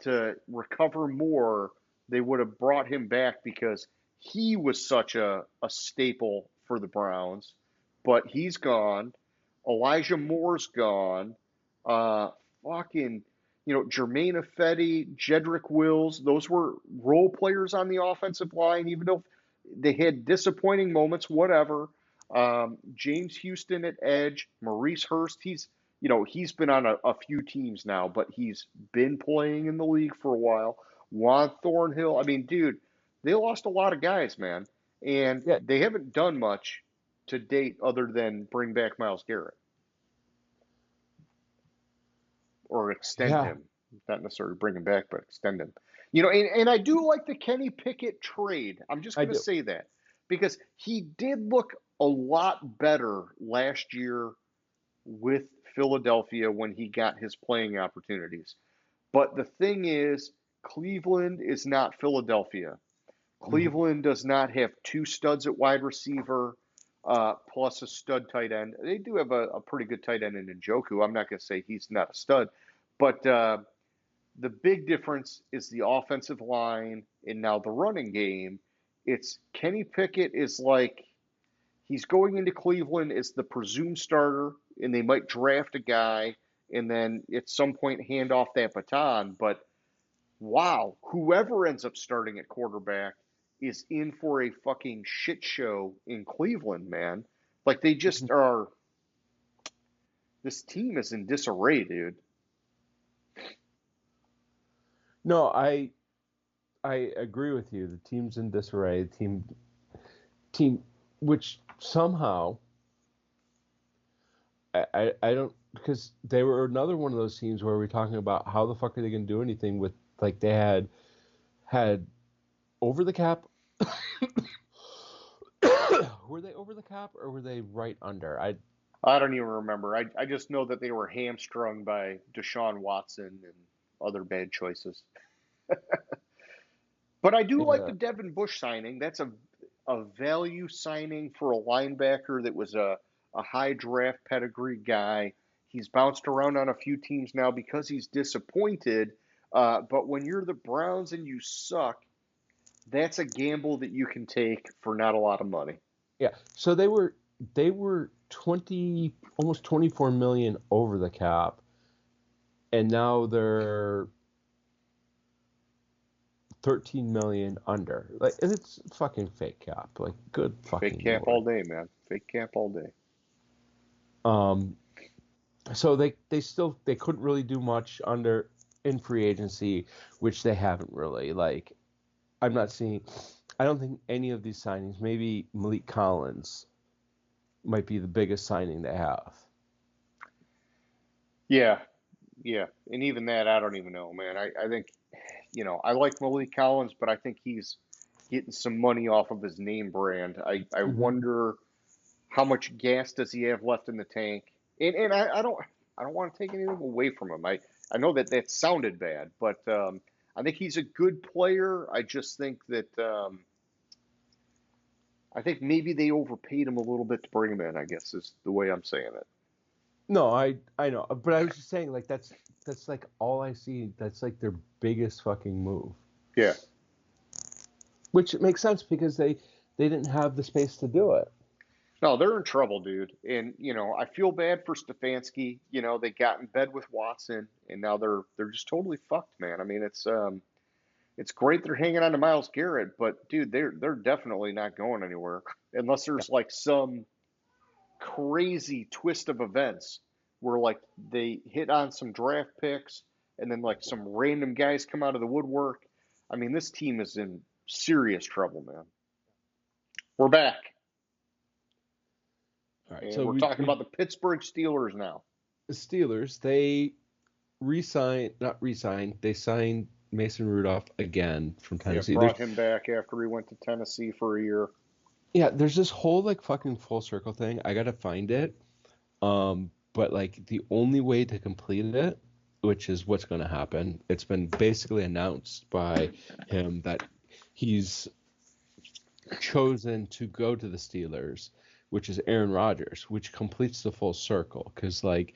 to recover more, they would have brought him back because he was such a staple for the Browns. But he's gone. Elijah Moore's gone. Uh, fucking, Jermaine Ifedi, Jedrick Wills, those were role players on the offensive line, even though they had disappointing moments, whatever. James Houston at edge, Maurice Hurst, he's been on a few teams now, but he's been playing in the league for a while. Juan Thornhill, I mean, dude, they lost a lot of guys, man, and Yeah, they haven't done much to date other than bring back Myles Garrett or extend yeah. him. Not necessarily bring him back, but extend him. And I do like the Kenny Pickett trade. I'm just I going to do. say that because he did look a lot better last year with Philadelphia when he got his playing opportunities. But the thing is, Cleveland is not Philadelphia. Mhm. Cleveland does not have two studs at wide receiver plus a stud tight end. They do have a pretty good tight end in Njoku. I'm not going to say he's not a stud, but the big difference is the offensive line and now the running game. It's Kenny Pickett is like he's going into Cleveland as the presumed starter, and they might draft a guy and then at some point hand off that baton. But wow, whoever ends up starting at quarterback is in for a fucking shit show in Cleveland, man. Like they just are. This team is in disarray, dude. No, I agree with you. The team's in disarray. Team, which somehow I don't because they were another one of those teams where we're talking about how the fuck are they going to do anything with like they had over the cap. Were they over the cap or were they right under? I don't even remember. I just know that they were hamstrung by Deshaun Watson and other bad choices. But I do like Yeah, the Devin Bush signing. That's a value signing for a linebacker that was a high draft pedigree guy. He's bounced around on a few teams now because he's disappointed. But when you're the Browns and you suck, that's a gamble that you can take for not a lot of money. Yeah. So they were 20, almost 24 million over the cap, and now they're 13 million under. Like, and it's fucking fake cap. Like, good Fake fucking cap lord. all day, man. Fake cap all day. Um, so they couldn't really do much under in free agency, which they haven't really. Like, I'm not seeing. I don't think any of these signings. Maybe Malik Collins might be the biggest signing they have. Yeah, yeah. And even that, I don't even know, man. I think, I like Malik Collins, but I think he's getting some money off of his name brand. I Hmm. wonder how much gas does he have left in the tank? And I don't want to take anything away from him. I know that that sounded bad, but I think he's a good player. I just think that I think maybe they overpaid him a little bit to bring him in, I guess is the way I'm saying it. No, I know, but I was just saying, like, that's like all I see. That's like their biggest fucking move, Yeah. which makes sense because they didn't have the space to do it. No, they're in trouble, dude. And I feel bad for Stefanski. They got in bed with Watson, and now they're just totally fucked, man. I mean, it's great they're hanging on to Miles Garrett, but dude, they're definitely not going anywhere unless Yeah. there's like some crazy twist of events where like they hit on some draft picks and then like some random guys come out of the woodwork. I mean, this team is in serious trouble, man. We're back, All right, and so we're talking about the Pittsburgh Steelers now. the Steelers, they not re-signed, they signed Mason Rudolph again from Yeah, Tennessee. brought him back after he went to Tennessee for a year. Yeah, there's this whole like fucking full circle thing. I gotta find it. But like the only way to complete it, which is what's gonna happen, it's been basically announced by him that he's chosen to go to the Steelers, which is Aaron Rodgers, which completes the full circle. Because like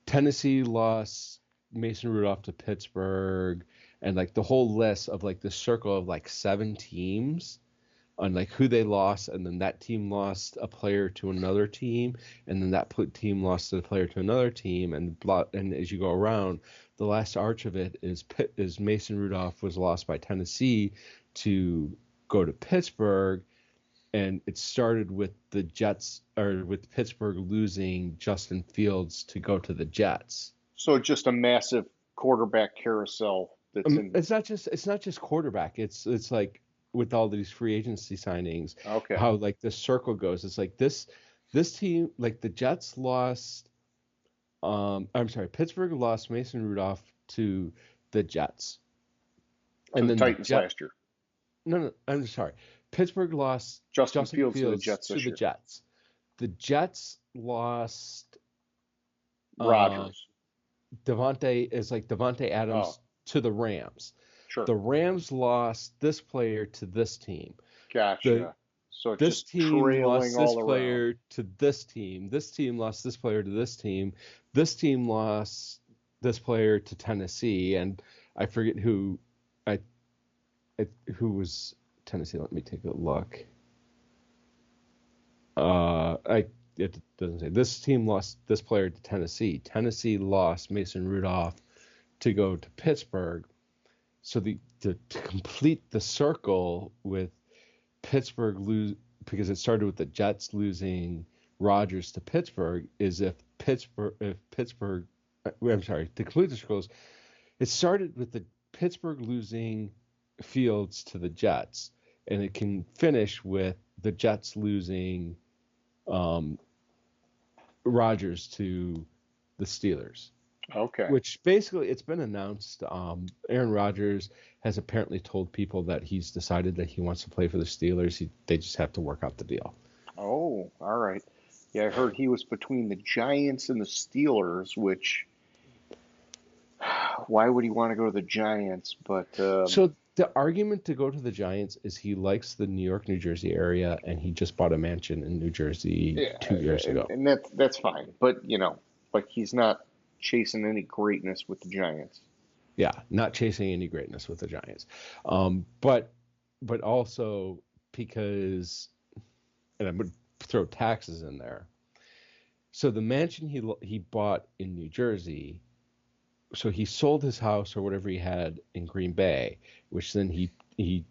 Tennessee lost Mason Rudolph to Pittsburgh, and like the whole list of like the circle of like 7 teams on like who they lost, and then that team lost a player to another team, and then that team lost a player to another team, and blah. And as you go around, the last arch of it is Mason Rudolph was lost by Tennessee to go to Pittsburgh, and it started with the Jets or with Pittsburgh losing Justin Fields to go to the Jets. So just a massive quarterback carousel that's in. It's not just quarterback. It's like with all these free agency signings, Okay. how like the circle goes. It's like this team, like the Jets lost. I'm sorry, Pittsburgh lost Mason Rudolph to the Jets, To and the then the Titans Jet. last year. No, I'm sorry. Pittsburgh lost Justin Justin Fields to the Fields Jets to this the year. Jets. The Jets lost uh, Rodgers. Devontae Oh, Adams to the Rams. sure. The Rams lost this player to this team. The Gotcha. So it's This just team trailing lost this all around. player to this team. This team lost this player to this team. This team lost this player to Tennessee, and I forget I, who was Tennessee. Let me take a look. It doesn't say this team lost this player to Tennessee. Tennessee lost Mason Rudolph to go to Pittsburgh. So to complete the circle with Pittsburgh lose, because it started with the Jets losing Rodgers to Pittsburgh, is if Pittsburgh, I'm sorry, to complete the circles, it started with the Pittsburgh losing Fields to the Jets, and it can finish with the Jets losing Rodgers to the Steelers. Okay. Which basically, it's been announced. Aaron Rodgers has apparently told people that he's decided that he wants to play for the Steelers. They just have to work out the deal. Oh, all right. Yeah, I heard he was between the Giants and the Steelers, which why would he want to go to the Giants? But So the argument to go to the Giants is he likes the New York, New Jersey area, and he just bought a mansion in New Jersey yeah, 2 years ago. and that's fine. But like he's not chasing any greatness with the Giants. Yeah, not chasing any greatness with the Giants. But but also because, and I'm going to throw taxes in there. So the mansion he bought in New Jersey, so he sold his house or whatever he had in Green Bay, which then it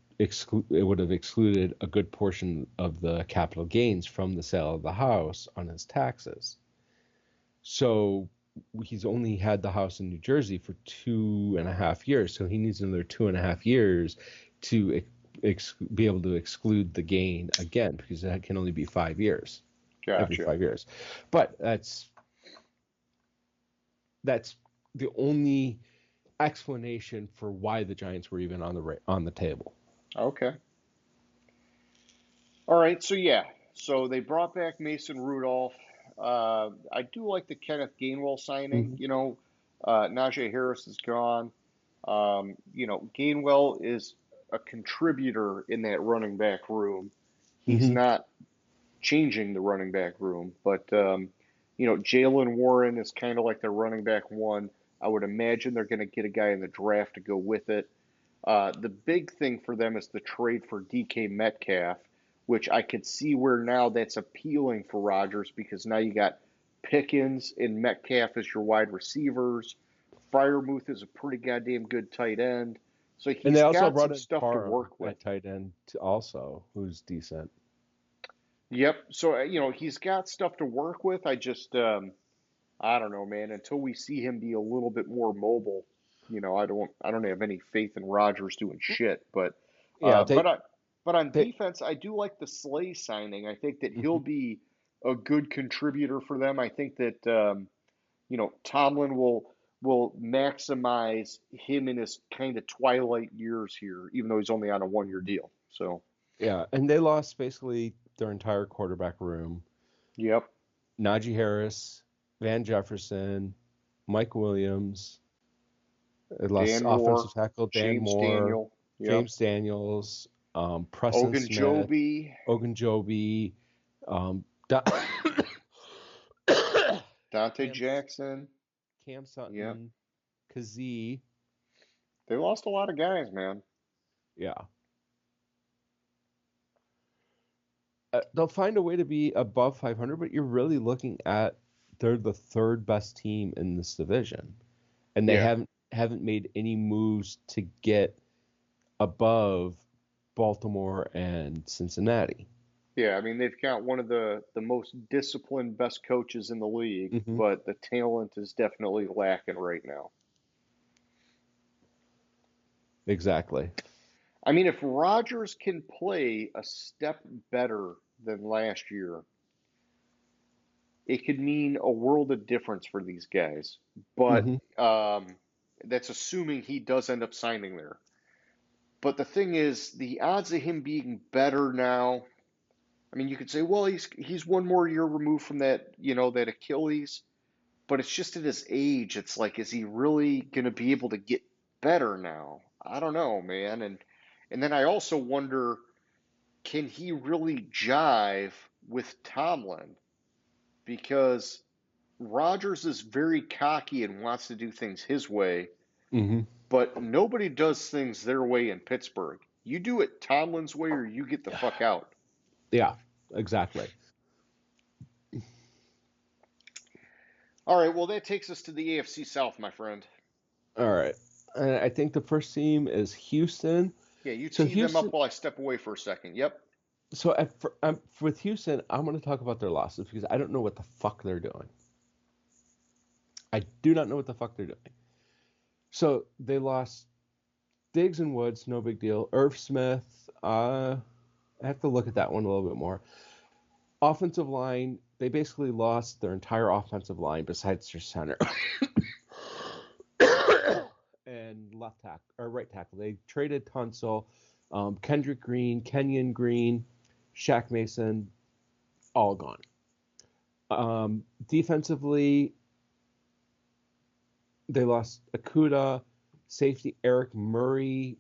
would have excluded a good portion of the capital gains from the sale of the house on his taxes. So he's only had the house in New Jersey for 2.5 years, so he needs another 2.5 years to be able to exclude the gain again, because that can only be 5 years. Every Gotcha. 5 years. But that's the only explanation for why the Giants were even on the table. Okay. All right. So yeah. So they brought back Mason Rudolph. I do like the Kenneth Gainwell signing. Mhm. Najee Harris is gone. Gainwell is a contributor in that running back room. He's Mhm. not changing the running back room, but Jalen Warren is kind of like their running back one. I would imagine they're going to get a guy in the draft to go with it. The big thing for them is the trade for DK Metcalf, which I could see where now that's appealing for Rodgers because now you got Pickens and Metcalf as your wide receivers. Freiermuth is a pretty goddamn good tight end. So And they he's also got brought some in stuff to Parham work with. at tight end also, who's decent. Yep. So, he's got stuff to work with. I don't know, man. Until we see him be a little bit more mobile, I don't have any faith in Rodgers doing shit. But Yeah, but on they defense, I do like the Slay signing. I think that he'll Mhm. be a good contributor for them. I think that Tomlin will maximize him in his kind of twilight years here, even though he's only on a 1 year deal. So, yeah, and they lost basically their entire quarterback room. yep. Najee Harris, Van Jefferson, Mike Williams. They lost Dan Moore, offensive tackle Dan James Moore, Daniel, yep. James Daniels, Preston Smith, Ogunjobi, Ogunjobi, Da- Dante Cam Jackson, Cam yep. Sutton, Kazee. They lost a lot of guys, man. Yeah, they'll find a way to be above 500, but you're really looking at they're the third best team in this division, and they Yeah, haven't made any moves to get above Baltimore and Cincinnati. yeah. I mean, they've got one of the most disciplined, best coaches in the league, Hmm. but the talent is definitely lacking right now. Exactly. I mean, if Rodgers can play a step better than last year, it could mean a world of difference for these guys. But Hmm. that's assuming he does end up signing there. But the thing is, the odds of him being better now, I mean, you could say, well, he's 1 more year removed from that Achilles, but it's just at his age. It's like, is he really gonna be able to get better now? I don't know, man. And then I also wonder, can he really jive with Tomlin? Because Rodgers is very cocky and wants to do things his way, Hmm. but nobody does things their way in Pittsburgh. You do it Tomlin's way or you get the fuck out. Yeah, exactly. All right, well, that takes us to the AFC South, my friend. All right. I think the first team is Houston. Yeah, you So tee them up Houston. while I step away for a second. Yep. So with Houston, I'm going to talk about their losses because I don't know what the fuck they're doing. I do not know what the fuck they're doing. So they lost Diggs and Woods, no big deal. Irv Smith, I have to look at that one a little bit more. Offensive line, they basically lost their entire offensive line besides their center and left tackle or right tackle. They traded Tunsil, Kendrick Green, Kenyon Green, Shaq Mason, all gone. Defensively, they lost Akuda, safety Eric Murray,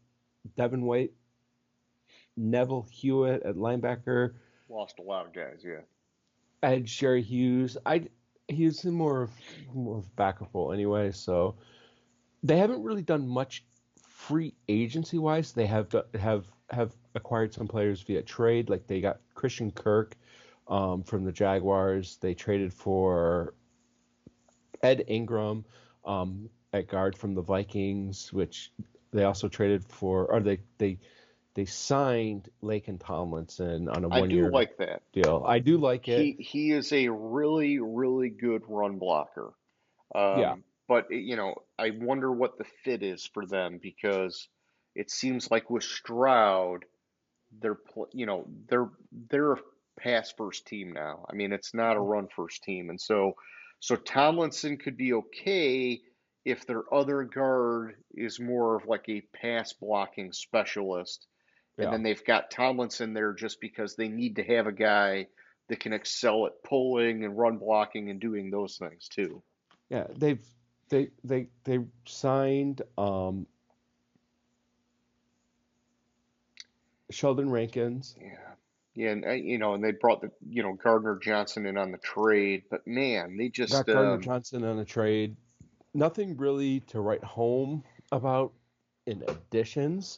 Devin White, Neville Hewitt at linebacker, Lost a lot of guys, yeah. edge Jerry Hughes. He's more of backup role anyway, so they haven't really done much free agency wise. They have have acquired some players via trade. Like they got Christian Kirk from the Jaguars. They traded for Ed Ingram at guard from the Vikings, which they also traded for, or they signed Laken Tomlinson on a I do 1 year like that. deal. I do like it. He is a really, really good run blocker. Yeah, But I wonder what the fit is for them because it seems like with Stroud, they're a pass first team now. I mean, it's not a run first team, and so Tomlinson could be okay if their other guard is more of like a pass blocking specialist, and yeah, then they've got Tomlinson there just because they need to have a guy that can excel at pulling and run blocking and doing those things too. yeah. They signed Sheldon Rankins. Yeah. Yeah, and and they brought the Gardner Johnson in on the trade, but man, they just Got Gardner Johnson on a trade. Nothing really to write home about in additions.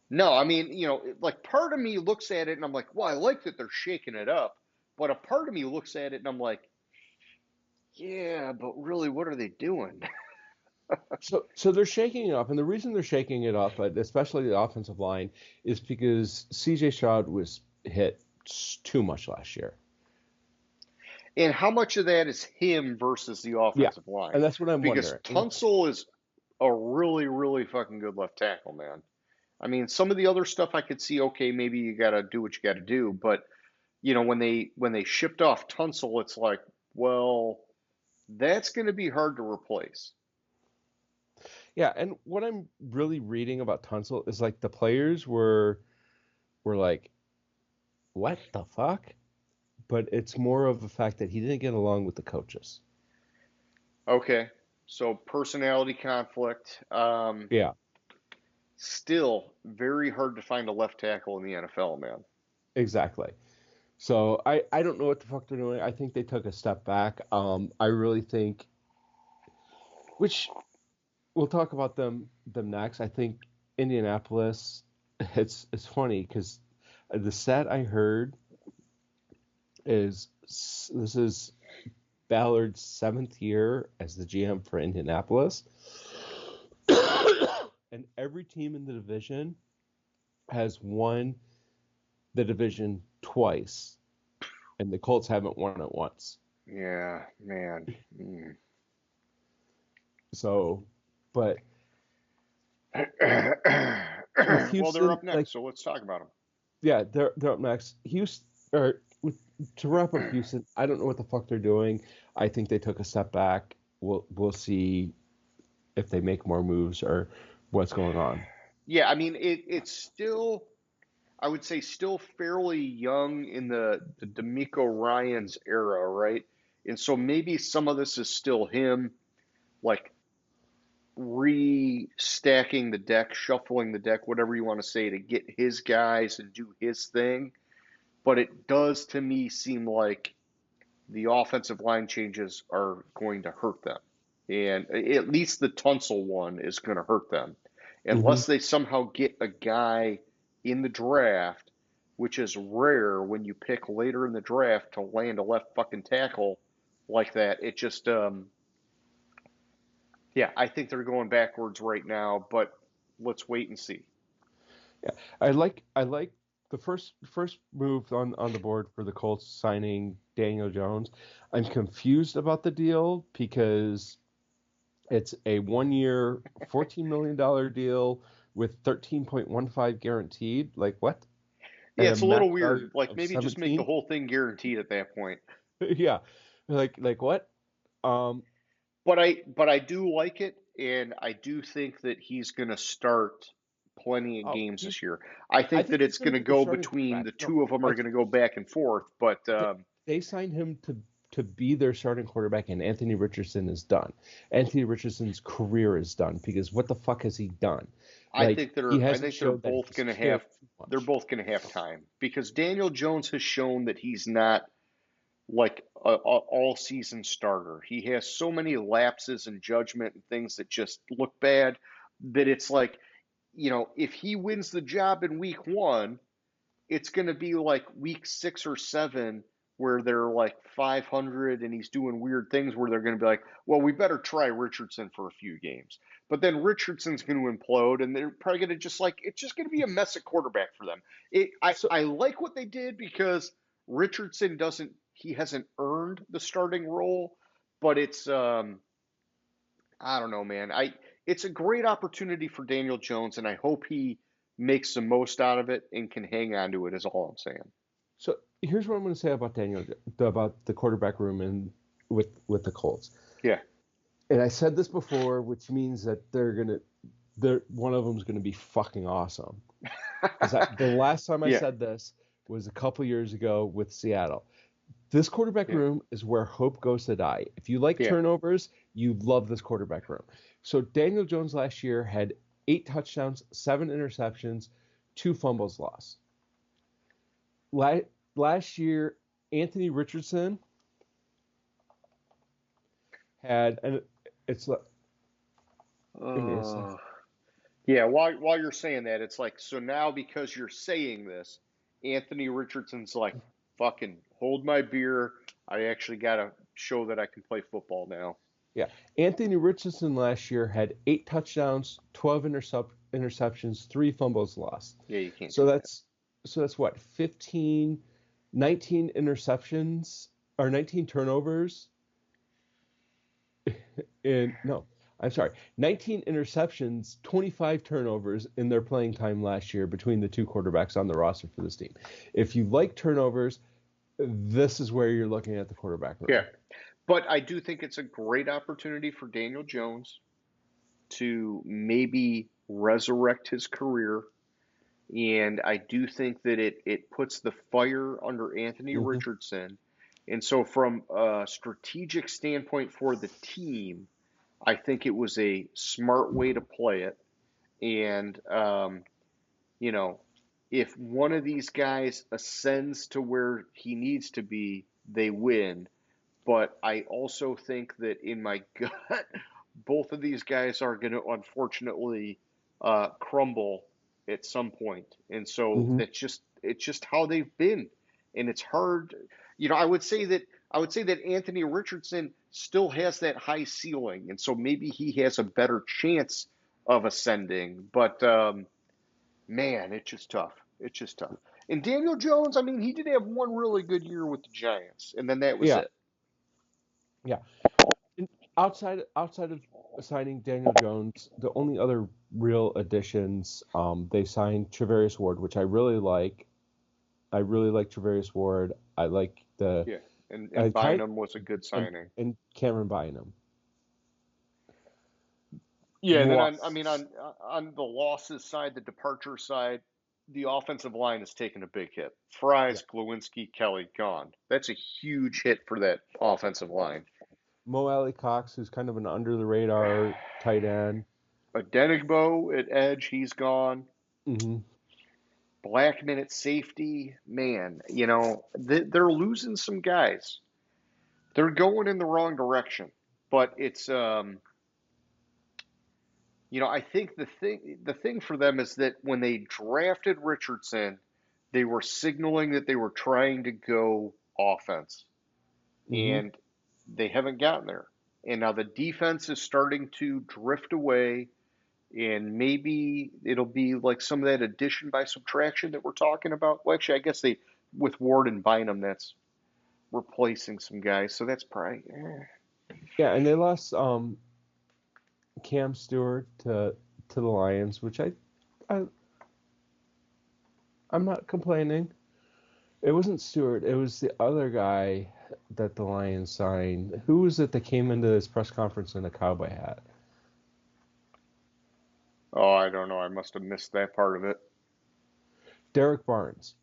no, I mean, like part of me looks at it and I'm like, well, I like that they're shaking it up, but a part of me looks at it and I'm like, yeah, but really, what are they doing? So they're shaking it up, and the reason they're shaking it up, especially the offensive line, is because C.J. Stroud was hit too much last year. And how much of that is him versus the Yeah, offensive line? and that's what I'm Because wondering. Tunsil is a really, really fucking good left tackle, man. I mean, some of the other stuff I could see, okay, maybe you got to do what you got to do, but when they shipped off Tunsil, it's like, well, that's going to be hard to replace. Yeah, and what I'm really reading about Tunsil is like the players were like, what the fuck? But it's more of the fact that he didn't get along with the coaches. Okay, so personality conflict. Yeah, Still very hard to find a left tackle in the NFL, man. exactly. So I don't know what the fuck they're doing. I think they took a step back. I really think, which we'll talk about them next. I think Indianapolis. It's funny because the stat I heard is this is Ballard's seventh year as the GM for Indianapolis, and every team in the division has won the division twice, and the Colts haven't won it once. Yeah, man. Mm. So, but with Well, they're Houston, up like, next, so let's talk about them. yeah, they're up next. Houston, or to wrap up Houston, I don't know what the fuck they're doing. I think they took a step back. We'll see if they make more moves or what's going on. Yeah, I mean it's still I would say still fairly young in the D'Amico Ryans era, right? And so maybe some of this is still him like restacking the deck, shuffling the deck, whatever you want to say, to get his guys and do his thing. But it does to me seem like the offensive line changes are going to hurt them. And at least the Tunsil one is going to hurt them. Hmm. Unless they somehow get a guy in the draft, which is rare when you pick later in the draft to land a left fucking tackle like that. It just, yeah, I think they're going backwards right now, but let's wait and see. Yeah, I like the first move on the board for the Colts signing Daniel Jones. I'm confused about the deal because it's a 1 year, $14 million deal with 13.15 guaranteed. Like what? Yeah, And a it's a little max value weird. Like of maybe just make the 17? whole thing guaranteed at that point. Yeah. Like what? Um, But I do like it, and I do think that he's going to start plenty of oh, games he's this year. I I think think that he's it's going going to to be the go starting between quarterback. the No, two of them I are going to go back and forth. But they, they signed him to be their starting quarterback, and Anthony Richardson is done. Anthony Richardson's career is done because what the fuck has he done? Like he I hasn't think they're showed that both he's going to have cared too they're much. both going to have time because Daniel Jones has shown that he's not like a all season starter. He has so many lapses in judgment and things that just look bad that it's like if he wins the job in week 1, it's going to be like week 6 or 7 where they're like 500 and he's doing weird things where they're going to be like, well, we better try Richardson for a few games. But then Richardson's going to implode and they're probably going to just like, it's just going to be a mess at quarterback for them. So I like what they did because he hasn't earned the starting role, but I don't know, man. It's a great opportunity for Daniel Jones and I hope he makes the most out of it and can hang on to it is all I'm saying. so here's what I'm going to say about about the quarterback room and with the Colts. Yeah. And I said this before, which means that they're one of them's gonna be fucking awesome. The last time I Yeah. said this was a couple years ago with Seattle. This quarterback Yeah. room is where hope goes to die. If you like Yeah. turnovers, you love this quarterback room. So Daniel Jones last year had 8 touchdowns, 7 interceptions, 2 fumbles lost. Last year, Anthony Richardson had, and it's like, give me a second. Yeah, while you're saying that, it's like, so now because you're saying this, Anthony Richardson's like, fucking hold my beer. I actually got to show that I can play football now. Yeah, Anthony Richardson last year had 8 touchdowns, 12 interceptions, 3 fumbles lost. Yeah, you can't So do that's what 15, 19 interceptions or 19 turnovers. No, I'm sorry, 19 interceptions, 25 turnovers in their playing time last year between the 2 quarterbacks on the roster for this team. If you like turnovers, this is where you're looking at the quarterback room. Yeah. But I do think it's a great opportunity for Daniel Jones to maybe resurrect his career. And I do think that it puts the fire under Anthony Mm-hmm. Richardson. And so, from a strategic standpoint for the team, I think it was a smart way to play it. And, you know, if one of these guys ascends to where he needs to be, they win. But I also think that in my gut, both of these guys are going to unfortunately crumble at some point, and so Mm-hmm. it's just how they've been, and it's hard. I would say that Anthony Richardson still has that high ceiling, and so maybe he has a better chance of ascending. But man, it's just tough. It's just tough. And Daniel Jones, I mean, he did have one really good year with the Giants, and then that was Yeah, it. yeah. And outside of signing Daniel Jones, the only other real additions, they signed Travarius Ward, which I really like. I really like Travarius Ward. I like Yeah, and I kind Bynum was a good and signing. and Cameron Bynum. Yeah, and then Lost. on the losses side, the departure side, the offensive line has taken a big hit. Fries, Glowinski, Kelly gone. That's a huge hit for that offensive line. Mo Alley Cox, who's kind of an under the radar tight end. Adenigbo at edge, he's gone. Hmm. Blackman at safety, man, they're losing some guys. They're going in the wrong direction, but it's I think the thing for them is that when they drafted Richardson, they were signaling that they were trying to go offense, Hmm. and they haven't gotten there. And now the defense is starting to drift away, and maybe it'll be like some of that addition by subtraction that we're talking about. Well, actually, I guess with Ward and Bynum, that's replacing some guys, so that's probably. Yeah, and they lost Cam Stewart to the Lions, which I I'm not complaining. It wasn't Stewart. It was the other guy that the Lions signed. Who was it that came into this press conference in a cowboy hat? Oh, I don't know. I must have missed that part of it. Derek Barnes.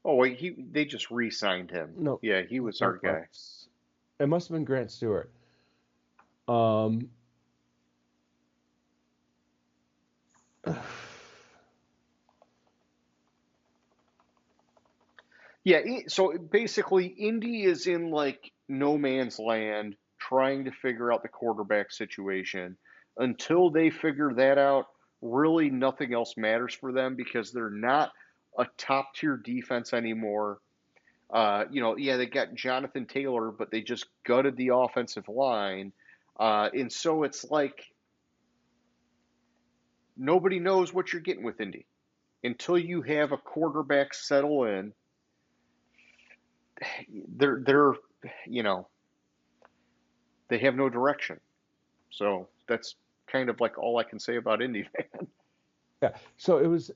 Oh, wait, they just re-signed him. No, Yeah, he was our Derek guy. Barnes. It must have been Grant Stewart. Um, Yeah, so basically, Indy is in like no man's land trying to figure out the quarterback situation. Until they figure that out, really nothing else matters for them because they're not a top tier defense anymore. Yeah, they got Jonathan Taylor, but they just gutted the offensive line. And so it's like nobody knows what you're getting with Indy until you have a quarterback settle in. They're you know they have no direction. So that's kind of like all I can say about Indy, man. Yeah. So it was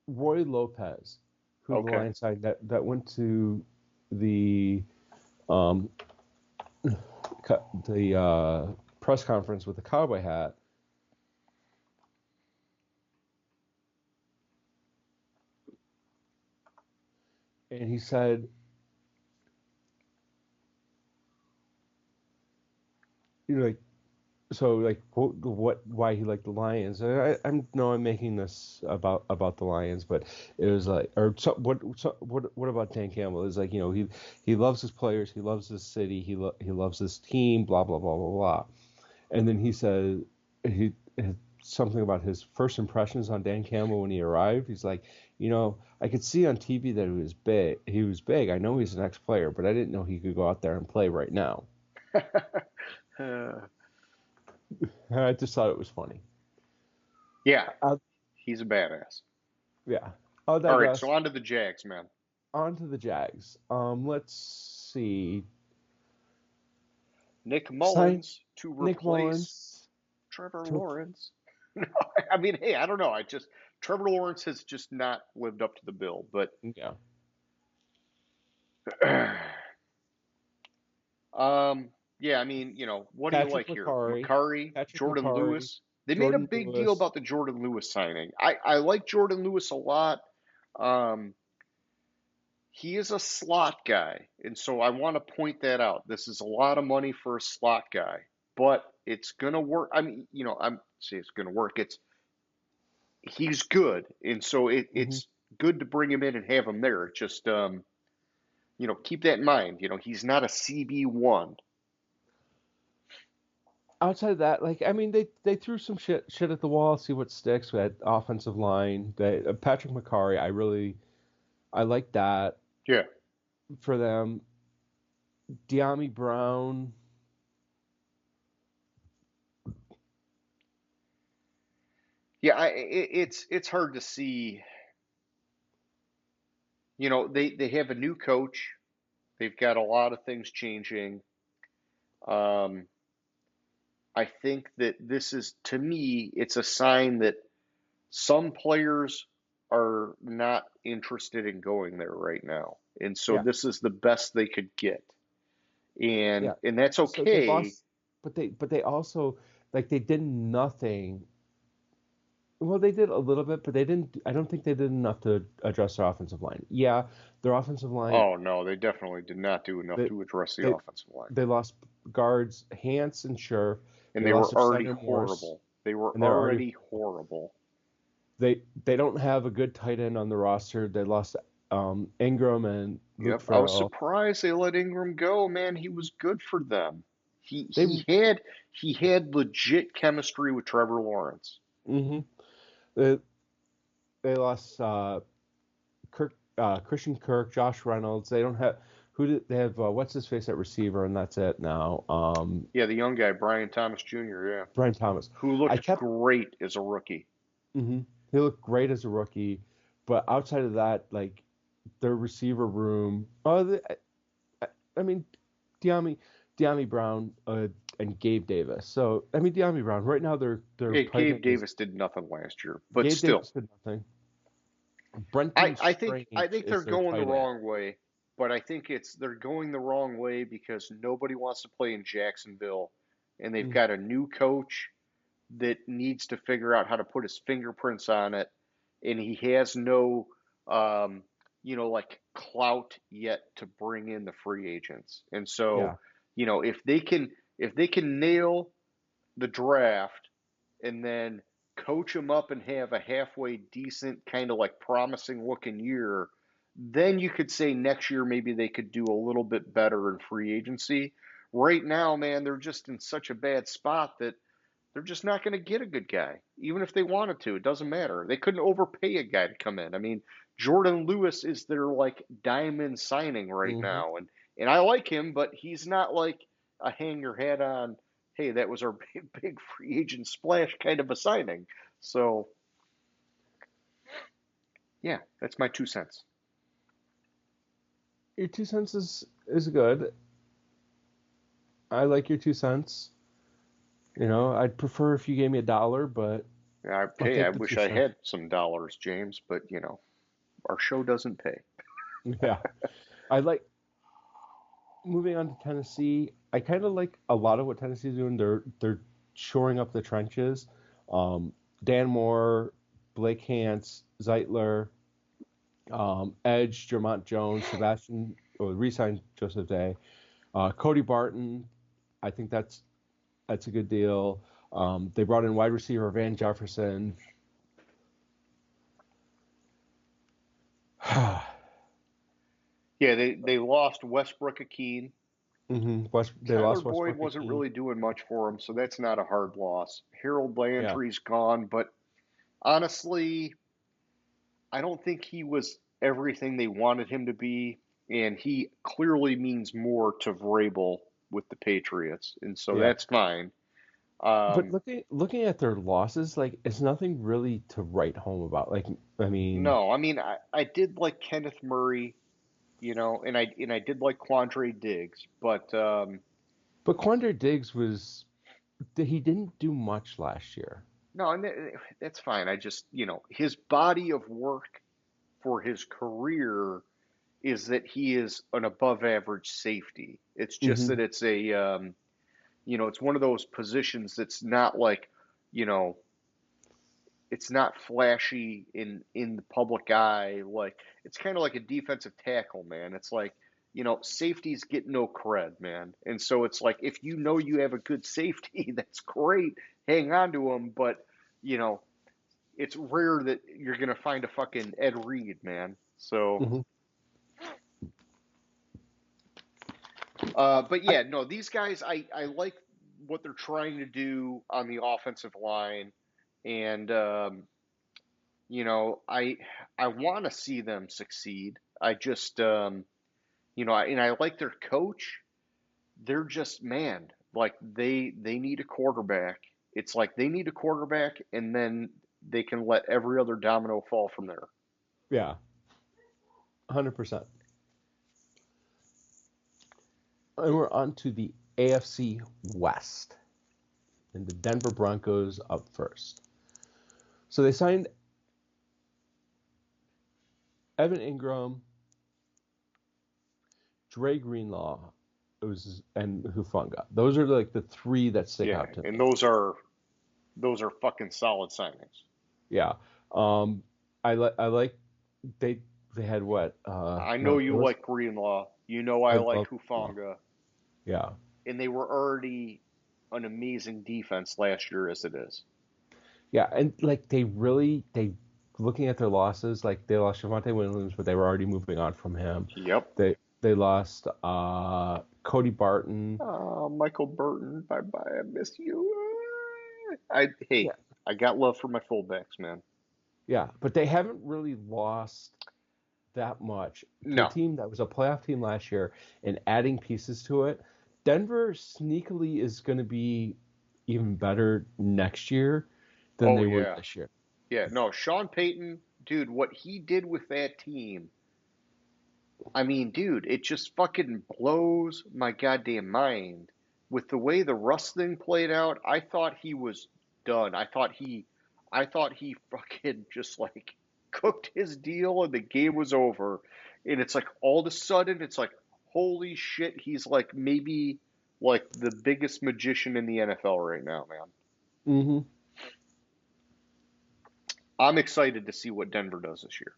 Roy Lopez, who the Okay. Lions signed, that went to the um press conference with the cowboy hat, and he said, like, so, like, why he liked the Lions. I'm no, I'm making this about the Lions, but it was like, or what about Dan Campbell? It's like, he loves his players, he loves his city, he loves his team, blah blah blah blah blah. And then he said he something about his first impressions on Dan Campbell when he arrived. He's like, I could see on TV that he was big. He was big. I know he's an ex-player, but I didn't know he could go out there and play right now. Uh, I just thought it was funny. yeah, Uh, he's a badass. yeah. I'll All right, digress. so on to the Jags, man. On to the Jags. Let's see. Nick Sign Mullins to Nick replace Mullins. Trevor To, Lawrence. I mean, hey, I don't know. Trevor Lawrence has just not lived up to the bill, but yeah. yeah, I mean, what do you Patrick like here? McCarry. McCurry, Patrick Jordan McCarry. Lewis. They made a Jordan big deal Lewis. about the Jordan Lewis signing. I like Jordan Lewis a lot. Um, he is a slot guy, and so I want to point that out. This is a lot of money for a slot guy, but it's gonna work. I mean, I'm say it's gonna work. He's good, and so Hmm. it's good to bring him in and have him there. Just keep that in mind. He's not a CB1. Outside of that, like, I mean, they threw some shit at the wall, see what sticks. With that offensive line. Patrick McCarry, I like that Yeah, for them. De'Ami Brown. yeah. It's hard to see. They have a new coach. They've got a lot of things changing. Um, I think that this is, to me, it's a sign that some players are not interested in going there right now, and so Yeah, this is the best they could get, and yeah. and that's So they okay. lost, but they also, like, they did nothing. Well, they did a little bit, but they didn't. I don't think they did enough to address their offensive line. Yeah, their offensive line. Oh no, they definitely did not do enough They to address the they offensive line, they lost guards Hans and Scherf. and They they lost were their already center Morse, horrible. They were and they're already already horrible. they don't have a good tight end on the roster. They lost Ingram and Luke Yep, I was Farrell. surprised they let Ingram go. Man, he was good for them. He They he had he had legit chemistry with Trevor Lawrence. hmm they, they lost Christian Kirk, Josh Reynolds. They don't have who did they have? What's his face at receiver, and that's it now. Yeah, the young guy, Brian Thomas Jr., yeah, Brian Thomas. who I looked kept. great as a rookie. He looked great as a rookie, but outside of that, like, their receiver room. I mean, De'Ami, De'Ami Brown, and Gabe Davis. So, I mean, De'Ami Brown. Right now, their Yeah, tight Gabe end is Davis did nothing last year, but Gabe still, Davis did nothing. I, Brenton I think I Strange think they're is their going the tight end. wrong way. But I think they're going the wrong way because nobody wants to play in Jacksonville, and they've Mm, got a new coach that needs to figure out how to put his fingerprints on it, and he has no, like clout yet to bring in the free agents. And so, yeah, if they can nail the draft and then coach them up and have a halfway decent kind of like promising looking year, then you could say next year maybe they could do a little bit better in free agency. Right now, man, they're just in such a bad spot that They're just not going to get a good guy, even if they wanted to. It doesn't matter. They couldn't overpay a guy to come in. I mean, Jordan Lewis is their like diamond signing right Hmm. now, and I like him, but he's not like a hang your hat on. Hey, that was our big free agent splash kind of a signing. So yeah, that's my 2 cents. Your 2 cents is good. I like your 2 cents. I'd prefer if you gave me $1, but I'll Hey, I take the wish two I cents. had some dollars, James, but our show doesn't pay. Yeah, I like moving on to Tennessee. I kind of like a lot of what Tennessee's doing. They're shoring up the trenches. Um, Dan Moore, Blake Hance, Zeitler, Edge, Jermont Jones, Sebastian, or re-signed Joseph Day, Cody Barton. I think that's a good deal. They brought in wide receiver Van Jefferson. Yeah, they lost Westbrook Akeen. They Tyler lost Boyd Westbrook wasn't Akeen. really doing much for him, so that's not a hard loss. Harold Yeah, Landry's gone, but honestly, I don't think he was everything they wanted him to be, and he clearly means more to Vrabel with the Patriots, and so yeah. that's fine. But Um, looking at their losses, like it's nothing really to write home about. Like, I mean, no, I mean I did like Kenneth Murray, and I did like Quandre Diggs, but but Quandre Diggs he didn't do much last year. no, and that's fine. I just his body of work for his career is that he is an above average safety. It's just Hmm. that it's one of those positions that's not like, you know, it's not flashy in the public eye. Like it's kind of like a defensive tackle, man. It's like, safeties get no cred, man. And so it's like if you know you have a good safety, that's great. Hang on to him, but you know, it's rare that you're gonna find a fucking Ed Reed, man. So Hmm. but I yeah, no, these guys, I like what they're trying to do on the offensive line, and I want to see them succeed. I just, and I like their coach. They're just man, like they need a quarterback. It's like they need a quarterback, and then they can let every other domino fall from there. Yeah, 100%. And we're on to the AFC West, and the Denver Broncos up first. So they signed Evan Ingram, Dre Greenlaw, and Hufanga. Those are like the three that stick Yeah, out to and me. those are fucking solid signings. Yeah. Um, I like they they had what? I know No, it you was like Greenlaw. You know I I like love Greenlaw. Hufanga. Yeah. And they were already an amazing defense last year as it is. Yeah, and like they looking at their losses, like they lost Javonte Williams, but they were already moving on from him. Yep. They lost Cody Barton. Oh, Michael Burton, bye bye. I miss you. Hey, Yeah. I got love for my fullbacks, man. Yeah, but they haven't really lost that much to a No. team that was a playoff team last year and adding pieces to it. Denver sneakily is going to be even better next year than Oh they were yeah. this year. Yeah, no, Sean Payton, dude, what he did with that team, I mean, dude, it just fucking blows my goddamn mind. With the way the Russ thing played out, I thought he was done. I thought he fucking just like cooked his deal and the game was over. And it's like all of a sudden it's like holy shit, he's like maybe like the biggest magician in the NFL right now, man. Hmm. I'm excited to see what Denver does this year.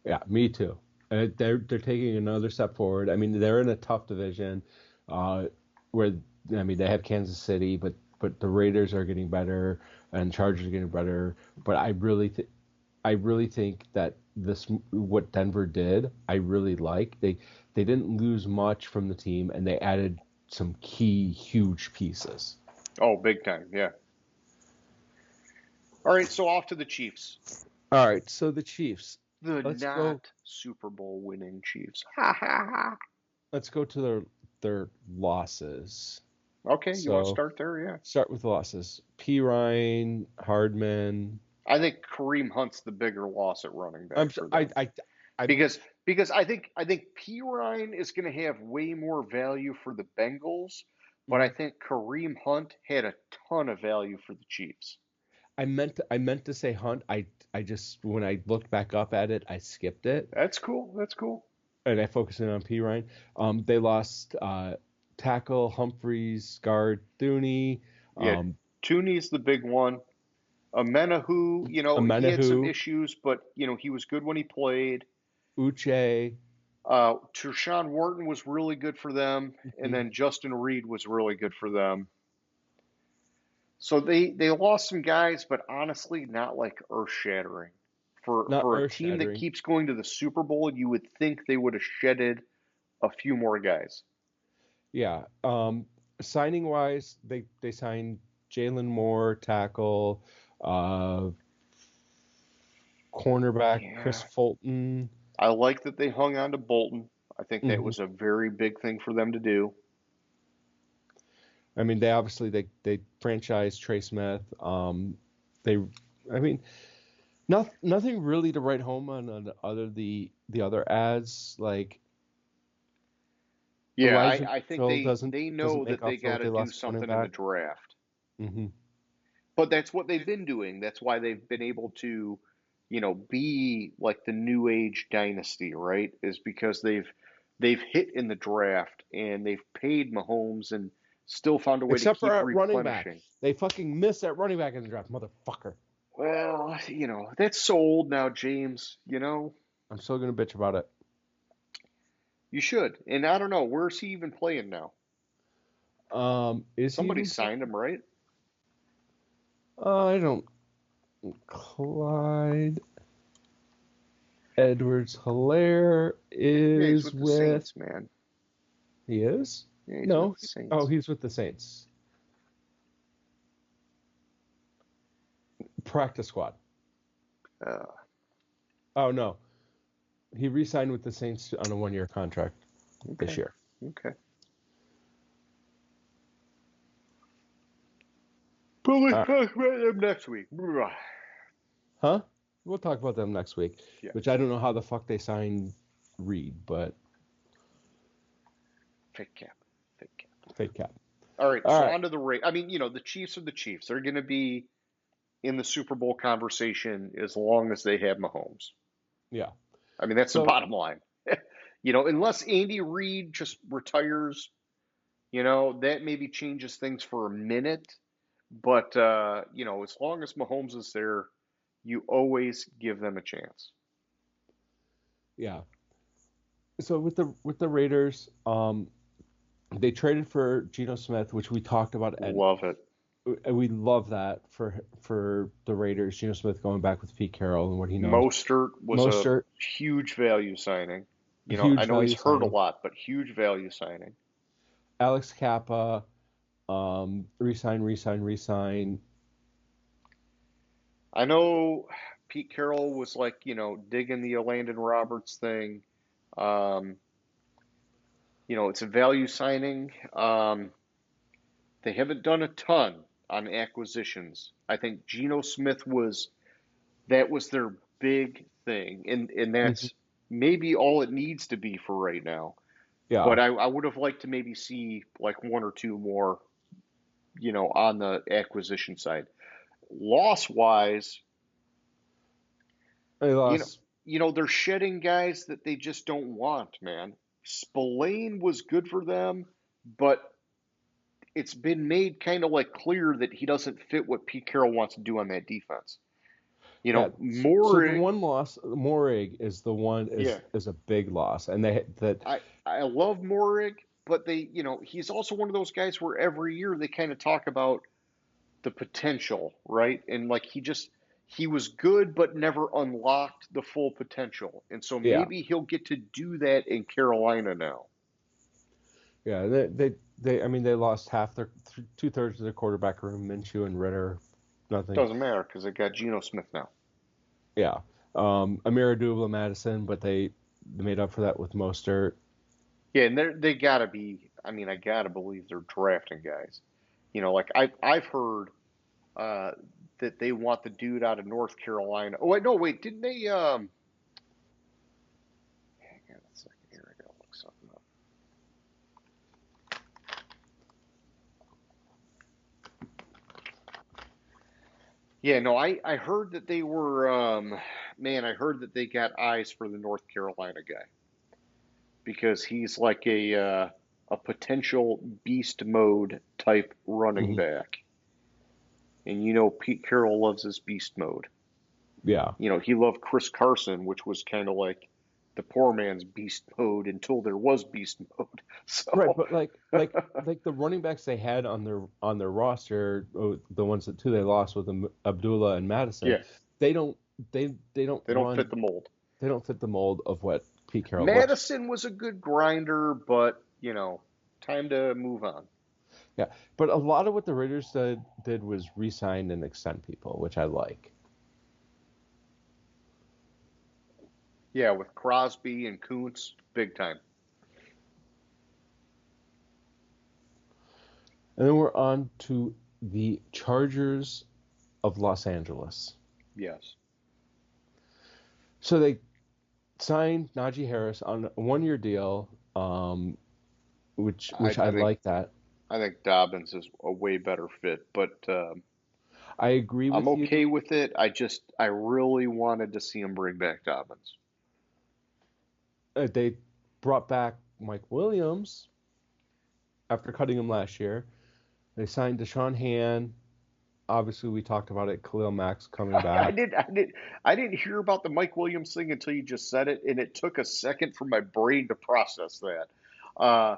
Yeah, me too. They're taking another step forward. I mean, they're in a tough division, uh, where I mean they have Kansas City, but the Raiders are getting better and Chargers are getting better. But I really think that this what Denver did, I really like. They didn't lose much from the team and they added some key huge pieces. Oh, big time. Yeah. All right, so off to the Chiefs. All right, so the Chiefs. The Let's go. not Super Bowl winning Chiefs. Ha ha ha. Let's go to their losses. Okay, you want to So start there? Yeah. start with the losses. P. Ryan, Hardman. I think Kareem Hunt's the bigger loss at running I'm back so- for them. I Because I think P Ryan is going to have way more value for the Bengals, but I mhm. think Kareem Hunt had a ton of value for the Chiefs. I meant to say Hunt. I just when I looked back up at it, I skipped it That's cool. That's cool. and I focused in on P. Ryan. They lost tackle Humphreys, guard Thuney, Yeah, um, Tooney's the big one. Amenahu, he had some Amenahu, issues, but he was good when he played. Uche. Tershawn Wharton was really good for them, and Mhm. then Justin Reed was really good for them. So they lost some guys, but honestly, not like earth shattering. Not For a earth team that shattering. keeps going to the Super Bowl, you would think they would have shedded a few more guys. Yeah. Signing wise, they signed Jalen Moore, tackle, uh, cornerback Chris Yeah, Fulton. I like that they hung on to Bolton. I think that Hmm. was a very big thing for them to do. I mean, they obviously they franchised Trey Smith. They, I mean, nothing really to write home on other the other ads. Like Yeah, Elijah I think Mitchell they doesn't know make that up they for got what to they do lost something in the cornerback. draft. Hmm. But that's what they've been doing. That's why they've been able to, be like the new age dynasty, right? Is because they've hit in the draft and they've paid Mahomes and still found a way to Except for keep at running back, replenishing. they fucking missed at running back in the draft, motherfucker. Well, that's so old now, James. I'm still gonna bitch about it. You should. And I don't know, where's he even playing now? Is he Somebody even signed playing? him, right? I don't. Clyde Edwards-Helaire Yeah, he's is with the with. Saints, man. He is? Yeah, he's with No. the Oh, Saints. he's with the Saints. Practice squad. Uh, Oh no, he re-signed with the Saints on a one-year contract this okay. year. Okay. But we Uh, talk about them next week. huh? We'll talk about them next week. Yeah. Which I don't know how the fuck they signed Reed, but Fake cap. Fake cap. fake cap. All right, All so right. on to the rate. I mean, the Chiefs are the Chiefs. They're going to be in the Super Bowl conversation as long as they have Mahomes. Yeah. I mean, that's the So bottom line. Unless Andy Reid just retires, that maybe changes things for a minute. But as long as Mahomes is there, you always give them a chance. yeah. So with the Raiders, they traded for Geno Smith, which we talked about, and Love it. we love that for the Raiders. Geno Smith going back with Pete Carroll and what he knows. Mostert was a Mostert, huge value signing. I huge know he's value hurt a signing. lot, but huge value signing. Alex Kappa, resign, resign, resign. I know Pete Carroll was like, digging the Landon Roberts thing. Um, it's a value signing. They haven't done a ton on acquisitions. I think Geno Smith that was their big thing, and Mhm. that's maybe all it needs to be for right now. Yeah, But I would have liked to maybe see like one or two more, on the acquisition side. Loss wise, they you know, lost. they're shedding guys that they just don't want, man. Spillane was good for them, but it's been made kind of like clear that he doesn't fit what Pete Carroll wants to do on that defense. Yeah. So the More, one loss, Morig is the one yeah. is a big loss, and they that I love Morig, but he's also one of those guys where every year they kind of talk about the potential, right? And like he was good but never unlocked the full potential. And so yeah maybe he'll get to do that in Carolina now. yeah They lost half their 2/3 of their quarterback room. Minshew and Ritter, nothing. Doesn't matter because they got Geno Smith now. Yeah, Amir Abdullah Madison, but they made up for that with Mostert. Yeah, and they gotta be. I mean, I gotta believe they're drafting guys. Like I've heard uh, that they want the dude out of North Carolina. Oh wait, no, wait, didn't they? Hang on a second here, I gotta look something up. Yeah, no, I heard that they were. Man, I heard that they got eyes for the North Carolina guy because he's like a potential beast mode type running Hmm. back. And Pete Carroll loves his beast mode. Yeah, He loved Chris Carson, which was kind of like the poor man's beast mode until there was beast mode. right. So, But like the running backs they had on their roster, the ones that two they lost with Abdullah and Madison, yeah, they don't they don't they don't fit run the mold. they don't fit the mold of what Pete Carroll looks. Madison was a good grinder, but, time to move on. Yeah, but a lot of what the Raiders did was re-sign and extend people, which I like. Yeah, with Crosby and Kuntz, big time. And then we're on to the Chargers of Los Angeles. Yes. So they signed Najee Harris on a 1-year deal, which I, I I think like that. I think Dobbins is a way better fit, but I agree I'm with you. okay with it. I really wanted to see him bring back Dobbins. They brought back Mike Williams after cutting him last year. They signed Deshaun Hand. Obviously, we talked about it. Khalil Mack's coming I back. did I did I didn't hear about the Mike Williams thing until you just said it, and it took a second for my brain to process that. Uh,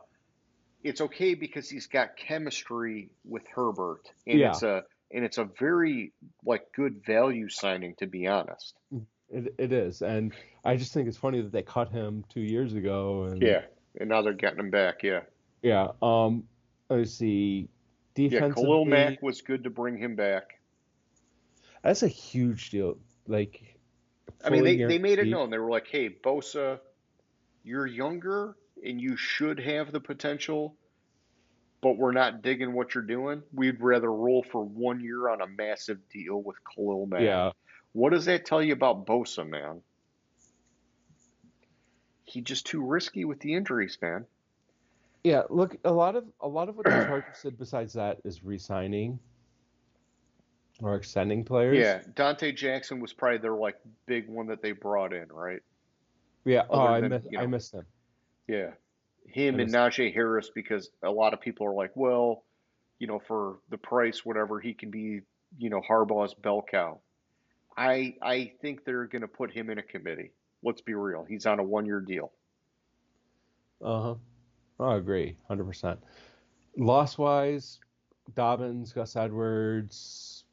it's okay because he's got chemistry with Herbert, and Yeah, it's a very like good value signing to be honest. it is, and I just think it's funny that they cut him 2 years ago, and Yeah, and now they're getting him back. Yeah, yeah. Let's see. yeah. Khalil Defensively, Mack was good to bring him back. that's a huge deal. Like I mean, fully they made it guaranteed. known. They were like, "Hey, Bosa, you're younger and you should have the potential, but we're not digging what you're doing. We'd rather roll for 1 year on a massive deal with Khalil Mack." Yeah, What does that tell you about Bosa, man? He's just too risky with the injuries, man. yeah. Look, a lot of what the Chargers did besides that is re-signing or extending players. Yeah, Dante Jackson was probably their like big one that they brought in, right? Yeah. Oh, Other than, I missed him. yeah, I him and missed him. Najee Harris because a lot of people are like, well, for the price, whatever, he can be, Harbaugh's bell cow. I think they're going to put him in a committee. Let's be real. He's on a 1 year deal. Uh-huh. I agree, 100%. Loss wise, Dobbins, Gus Edwards,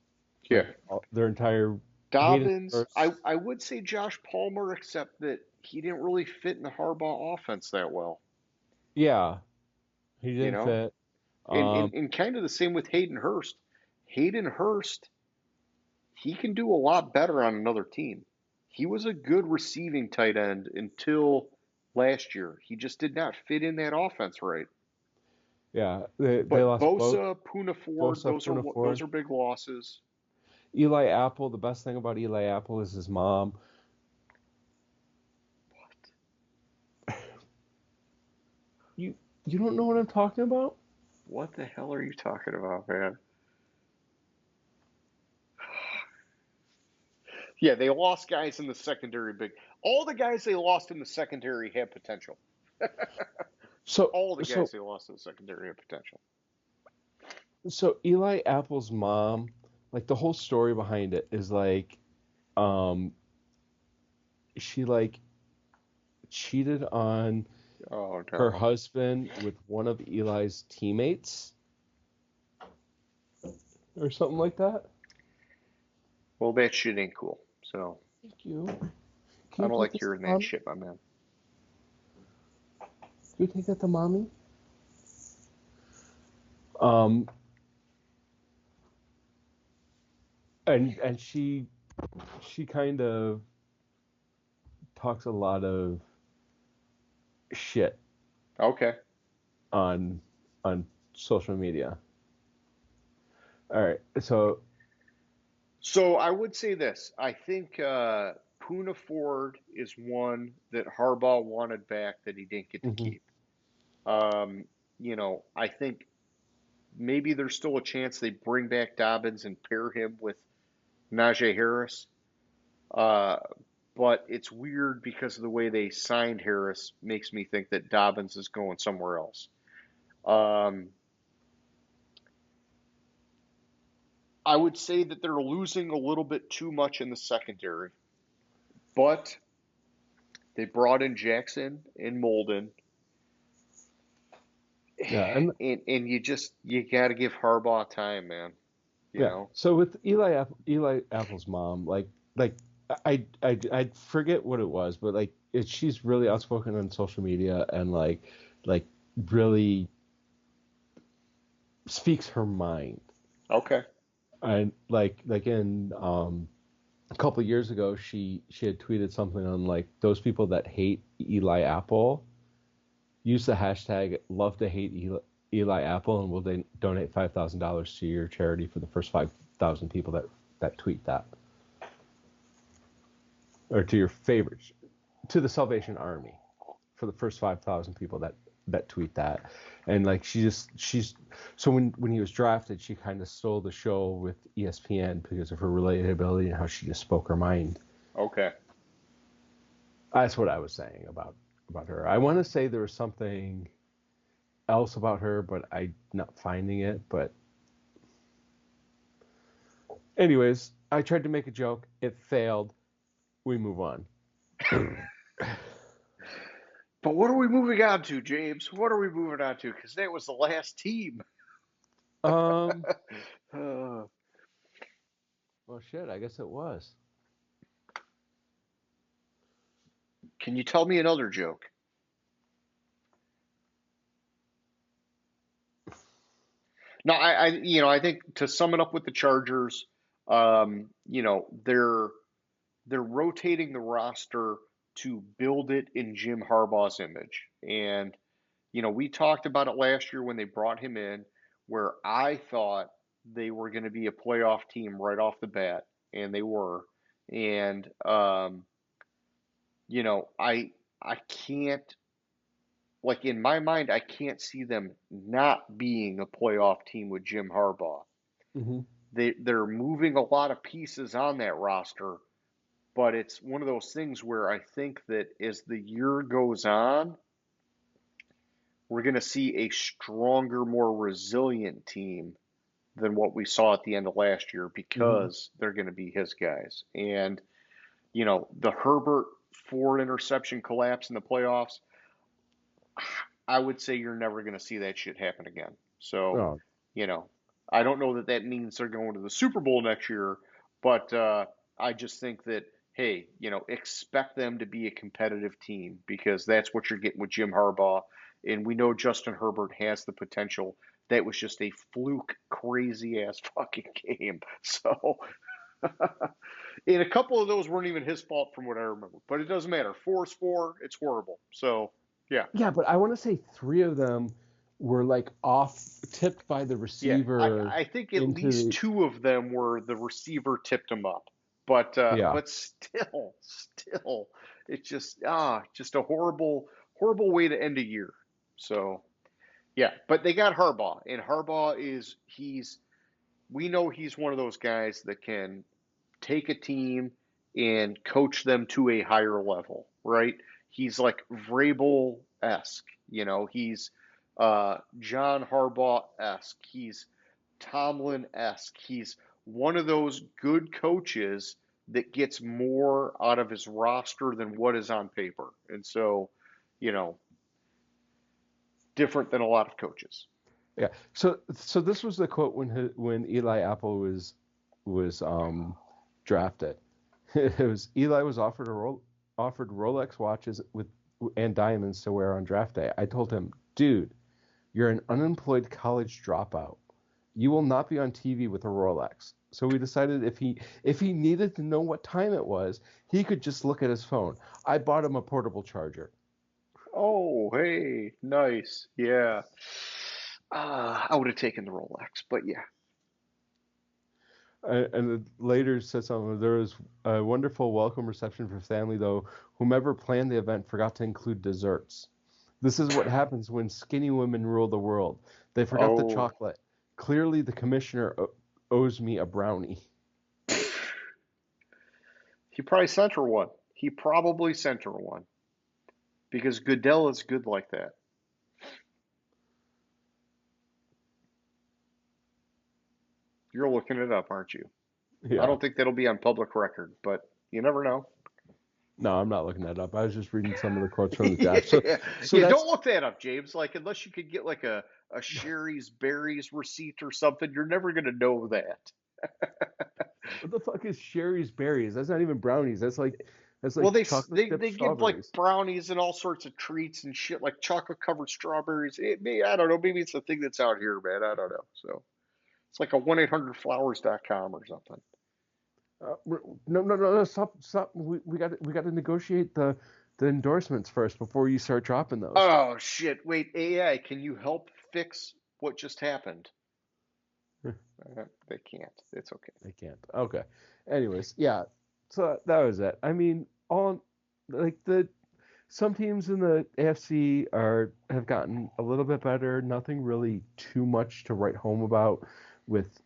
Yeah. like their entire Hayden Dobbins, I, Hurst. I would say Josh Palmer, except that he didn't really fit in the Harbaugh offense that well, Yeah, he you didn't know? fit. And, Um, and, and kind of the same with Hayden Hurst. Hayden Hurst, he can do a lot better on another team. He was a good receiving tight end until last year. He just did not fit in that offense right. yeah, they But lost Bosa, Puna Ford, Bosa, those are Puna those Ford, are big losses. Eli Apple. The best thing about Eli Apple is his mom. You you don't know what I'm talking about? What the hell are you talking about, man? Yeah, they lost guys in the secondary big. All the guys they lost in the secondary had potential. So All the so guys they lost in the secondary had potential. so Eli Apple's mom, like the whole story behind it is like, um, she like cheated on Oh her no. husband with one of Eli's teammates or something like that. Well, that shit ain't cool. So Thank you. Can I you don't take like this to hearing that mommy? shit, my man. Can you take that to mommy? Um, and she kind of talks a lot of shit Okay. on on social media. All right, so So I would say this. I think Poona Ford is one that Harbaugh wanted back that he didn't get to mhm. keep. Um, I think maybe there's still a chance they bring back Dobbins and pair him with Najee Harris. Uh, but it's weird because of the way they signed Harris makes me think that Dobbins is going somewhere else. Um, I would say that they're losing a little bit too much in the secondary, but they brought in Jackson and Molden, Yeah, and and you got to give Harbaugh time, man. You yeah. know. So with Eli Apple's mom, like I forget what it was, but she's really outspoken on social media and like really speaks her mind. Okay. And like in a couple of years ago, she had tweeted something on like those people that hate Eli Apple use the hashtag love to hate Eli Apple and we'll donate $5,000 to your charity for the first 5,000 people that tweet that, or to your favorites, to the Salvation Army for the first 5,000 people that tweet that. And like she's so when he was drafted, she kind of stole the show with ESPN because of her relatability and how she just spoke her mind. Okay. That's what I was saying about her. I want to say there was something else about her, but I'm not finding it. But anyways, I tried to make a joke. It failed. We move on. But what are we moving on to, James? What are we moving on to? Because that was the last team. Um. Uh, Well, shit. I guess it was. can you tell me another joke? No, I think to sum it up with the Chargers, they're rotating the roster to build it in Jim Harbaugh's image. And, we talked about it last year when they brought him in, where I thought they were going to be a playoff team right off the bat, and they were. And, I can't, like, in my mind, I can't see them not being a playoff team with Jim Harbaugh. Hmm. They're moving a lot of pieces on that roster, but it's one of those things where I think that as the year goes on, we're going to see a stronger, more resilient team than what we saw at the end of last year Hmm. because they're going to be his guys. And, the Herbert four interception collapse in the playoffs, I would say you're never going to see that shit happen again. So, Oh, you know, I don't know that that means they're going to the Super Bowl next year, but I just think that, hey, expect them to be a competitive team because that's what you're getting with Jim Harbaugh. And we know Justin Herbert has the potential. That was just a fluke, crazy ass fucking game. So, and a couple of those weren't even his fault from what I remember, but it doesn't matter. Four is four. It's horrible. So, yeah. yeah, but I want to say three of them were like off tipped by the Yeah, I, receiver I think at into least the two of them were the receiver tipped them up, but yeah. but still, it's just a horrible way to end a year. So yeah, but they got Harbaugh, and Harbaugh we know he's one of those guys that can take a team and coach them to a higher level, right? He's like Vrabel esque, he's John Harbaugh esque, he's Tomlin esque. He's one of those good coaches that gets more out of his roster than what is on paper. And so, you know, different than a lot of coaches. Yeah. So this was the quote when Eli Apple was drafted. It was Eli was offered Rolex watches with and diamonds to wear on draft day. I told him, dude, You're an unemployed college dropout. You will not be on TV with a Rolex. So we decided if he needed to know what time it was, he could just look at his phone. I bought him a portable charger. Oh, hey, nice. Yeah. I would have taken the Rolex, but yeah. And it later said something. There was a wonderful welcome reception for family, though whomever planned the event forgot to include desserts. This is what happens when skinny women rule the world. They forgot the Oh, chocolate. Clearly, the commissioner owes me a brownie. he probably sent her one. He probably sent her one because Goodell is good like that. You're looking it up, aren't you? I Yeah. don't think that'll be on public record, but you never know. No, I'm not looking that up. I was just reading some of the quotes from the draft. So, Yeah, so yeah. that's Don't look that up, James. Like, unless you could get like a Sherry's Berries receipt or something, you're never gonna know that. what the fuck is Sherry's berries? That's not even brownies. That's Well, like chocolate chip they give like strawberries. brownies and all sorts of treats and shit, like chocolate covered strawberries. I don't know. Maybe it's a thing that's out here, man. I don't know. So it's like a 1-800-flowers.com or something. No, stop. We got to negotiate the endorsements first before you start dropping those. Oh shit! Wait, AI, can you help fix what just happened? They can't. It's okay. I can't. Okay. Anyways, yeah. So that was it. I mean, all like the some teams in the AFC are have gotten a little bit better. Nothing really too much to write home about with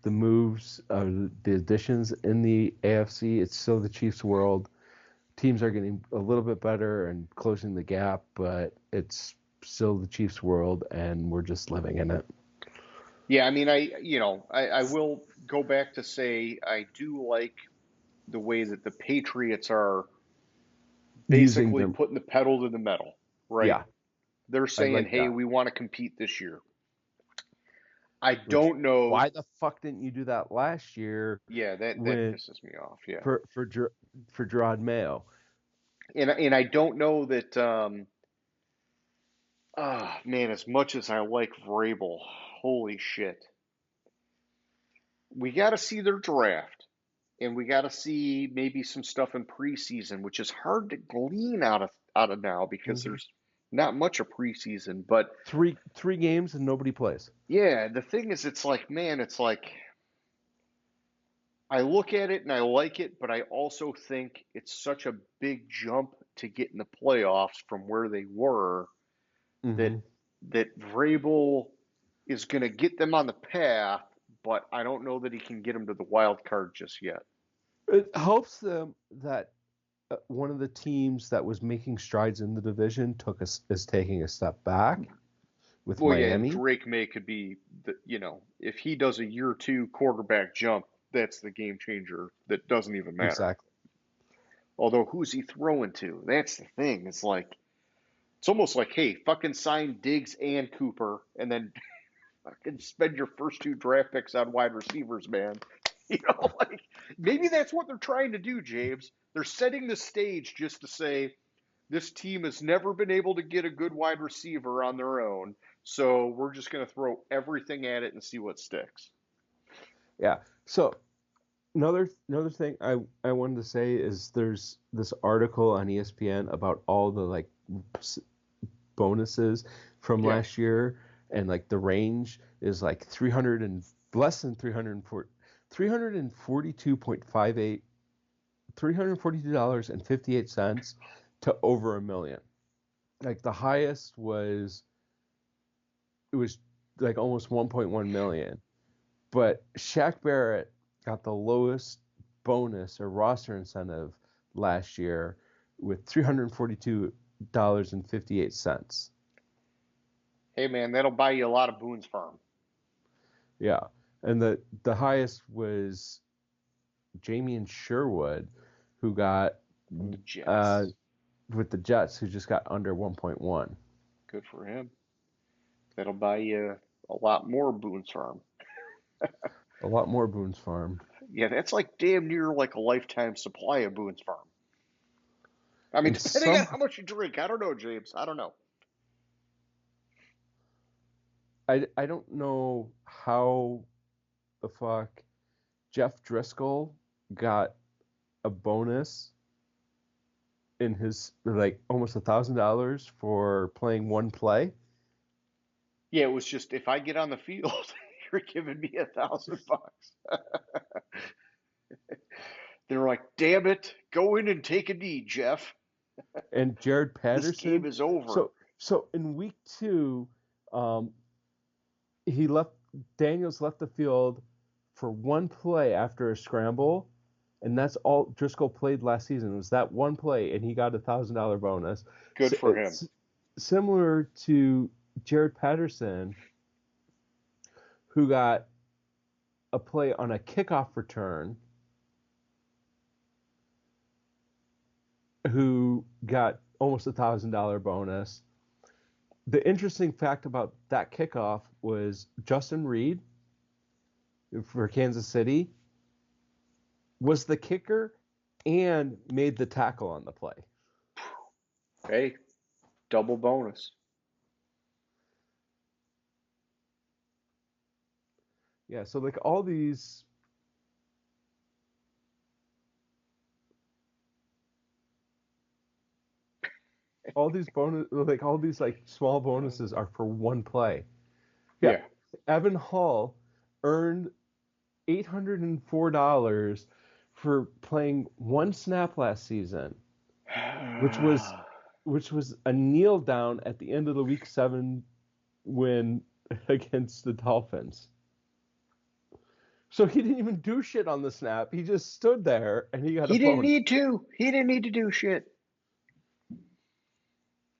the moves, the additions in the AFC. It's still the Chiefs' world. Teams are getting a little bit better and closing the gap, but it's still the Chiefs' world, and we're just living in it. Yeah, I mean, I will go back to say I do like the way that the Patriots are Using basically them, putting the pedal to the metal, right? yeah, They're I saying, like "Hey, that. we want to compete this year." I Which don't know. why the fuck didn't you do that last year Yeah, that when pisses me off. Yeah, for Gerard Mayo? and I don't know that. Man, as much as I like Vrabel, holy shit, we got to see their draft, and we got to see maybe some stuff in preseason, which is hard to glean out of now because Hmm. there's not much of preseason. But Three games and nobody plays. yeah, the thing is, it's like, man, it's like I look at it and I like it, but I also think it's such a big jump to get in the playoffs from where they were that Hmm. Vrabel is going to get them on the path, but I don't know that he can get them to the wild card just yet. It helps them that one of the teams that was making strides in the division is taking a step back with Well, yeah, and Miami. Drake May could be if he does a year two quarterback jump, that's the game changer that doesn't even matter. Exactly. Although, who's he throwing to? That's the thing. It's almost like, hey, fucking sign Diggs and Cooper, and then fucking spend your first two draft picks on wide receivers, man. Like maybe that's what they're trying to do, James. They're setting the stage just to say this team has never been able to get a good wide receiver on their own, so we're just going to throw everything at it and see what sticks. Yeah. So another thing I wanted to say is there's this article on ESPN about all the like bonuses from Yeah. last year, and like the range is like 300 and less than 340 342.58 $342.58 to over $1 million. Like the highest was it was like almost 1.1 million. But Shaq Barrett got the lowest bonus or roster incentive last year with $342.58. Hey, man, that'll buy you a lot of Boone's Farm. Yeah. And the highest was Jamie and Sherwood, who got With the uh, Jets. with the Jets, who just got under 1.1. Good for him. That'll buy you a lot more Boone's Farm. A lot more Boone's Farm. Yeah, that's like damn near like a lifetime supply of Boone's Farm. I mean, And depending on some how much you drink. I don't know, James. I don't know. I don't know how the fuck Jeff Driscoll got a bonus in his like almost $1,000 for playing one play. Yeah, it was just if I get on the field, you're giving me $1,000. They're like, damn it, go in and take a knee, Jeff. And Jared This game Patterson. is over. So in week 2, um, he left Daniels left the field for one play after a scramble, and that's all Driscoll played last season was that one play, and he got $1,000 bonus. Good So for him. it's similar to Jared Patterson, who got a play on a kickoff return, who got almost $1,000 bonus. The interesting fact about that kickoff was Justin Reed for Kansas City was the kicker and made the tackle on the play. Hey, double bonus. Yeah, so like all these like small bonuses are for one play. Yeah. Evan Hall earned $804 for playing one snap last season, which was a kneel down at the end of the week 7 win against the Dolphins. So he didn't even do shit on the snap. He just stood there and he got a bonus. He didn't need to. He didn't need to do shit.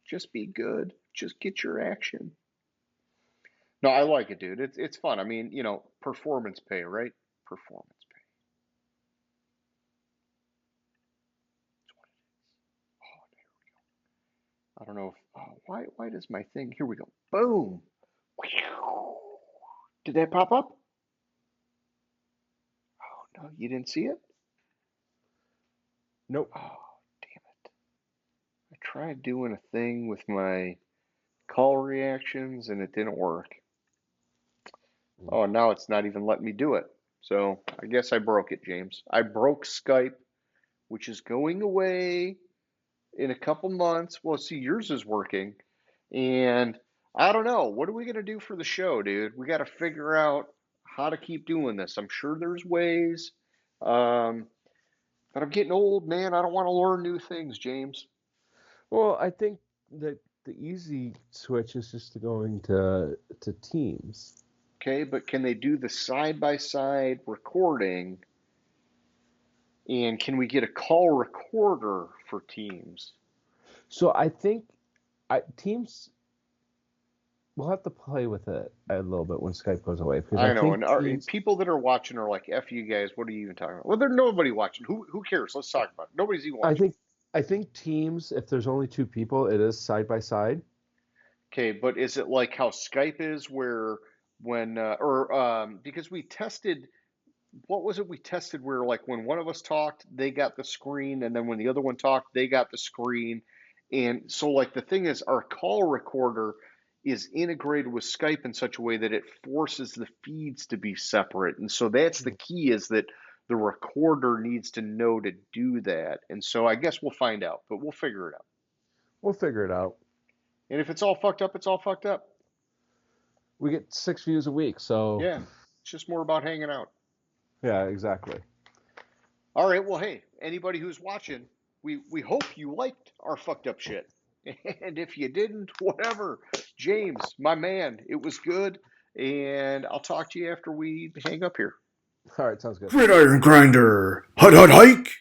Just be good. Just get your action. No, I like it, dude. It's fun. I mean, performance pay, right? Performance pay. That's what it is. Oh, there we go. I don't know if why does my thing here we go. Boom. Did that pop up? Oh no, you didn't see it? Nope. Oh, damn it. I tried doing a thing with my call reactions and it didn't work. Oh, now it's not even letting me do it. So I guess I broke it, James. I broke Skype, which is going away in a couple months. Well, see, yours is working. And I don't know. What are we going to do for the show, dude? We got to figure out how to keep doing this. I'm sure there's ways. But I'm getting old, man. I don't want to learn new things, James. Well, I think that the easy switch is just to going to Teams. Okay, but can they do the side-by-side recording? And can we get a call recorder for Teams? So I think Teams. We'll have to play with it a little bit when Skype goes away because I I know, think and Teams. people that are watching are like, "F you guys, what are you even talking about?" Well, there's nobody watching. Who cares? Let's talk about it. Nobody's even watching. I think Teams. If there's only 2 people, it is side by side. Okay, but is it like how Skype is, where when because we tested, what was it we tested where like when one of us talked, they got the screen, and then when the other one talked, they got the screen, and so like the thing is, our call recorder is integrated with Skype in such a way that it forces the feeds to be separate, and so that's the key is that the recorder needs to know to do that, and so I guess we'll find out, but we'll figure it out. We'll figure it out. And if it's all fucked up, it's all fucked up. We get 6 views a week, so Yeah, it's just more about hanging out. yeah, exactly. All right, well, hey, anybody who's watching, we hope you liked our fucked up shit. And if you didn't, whatever. James, my man, it was good. And I'll talk to you after we hang up here. All right, sounds good. Gridiron Grinder. Hut, hut, hike.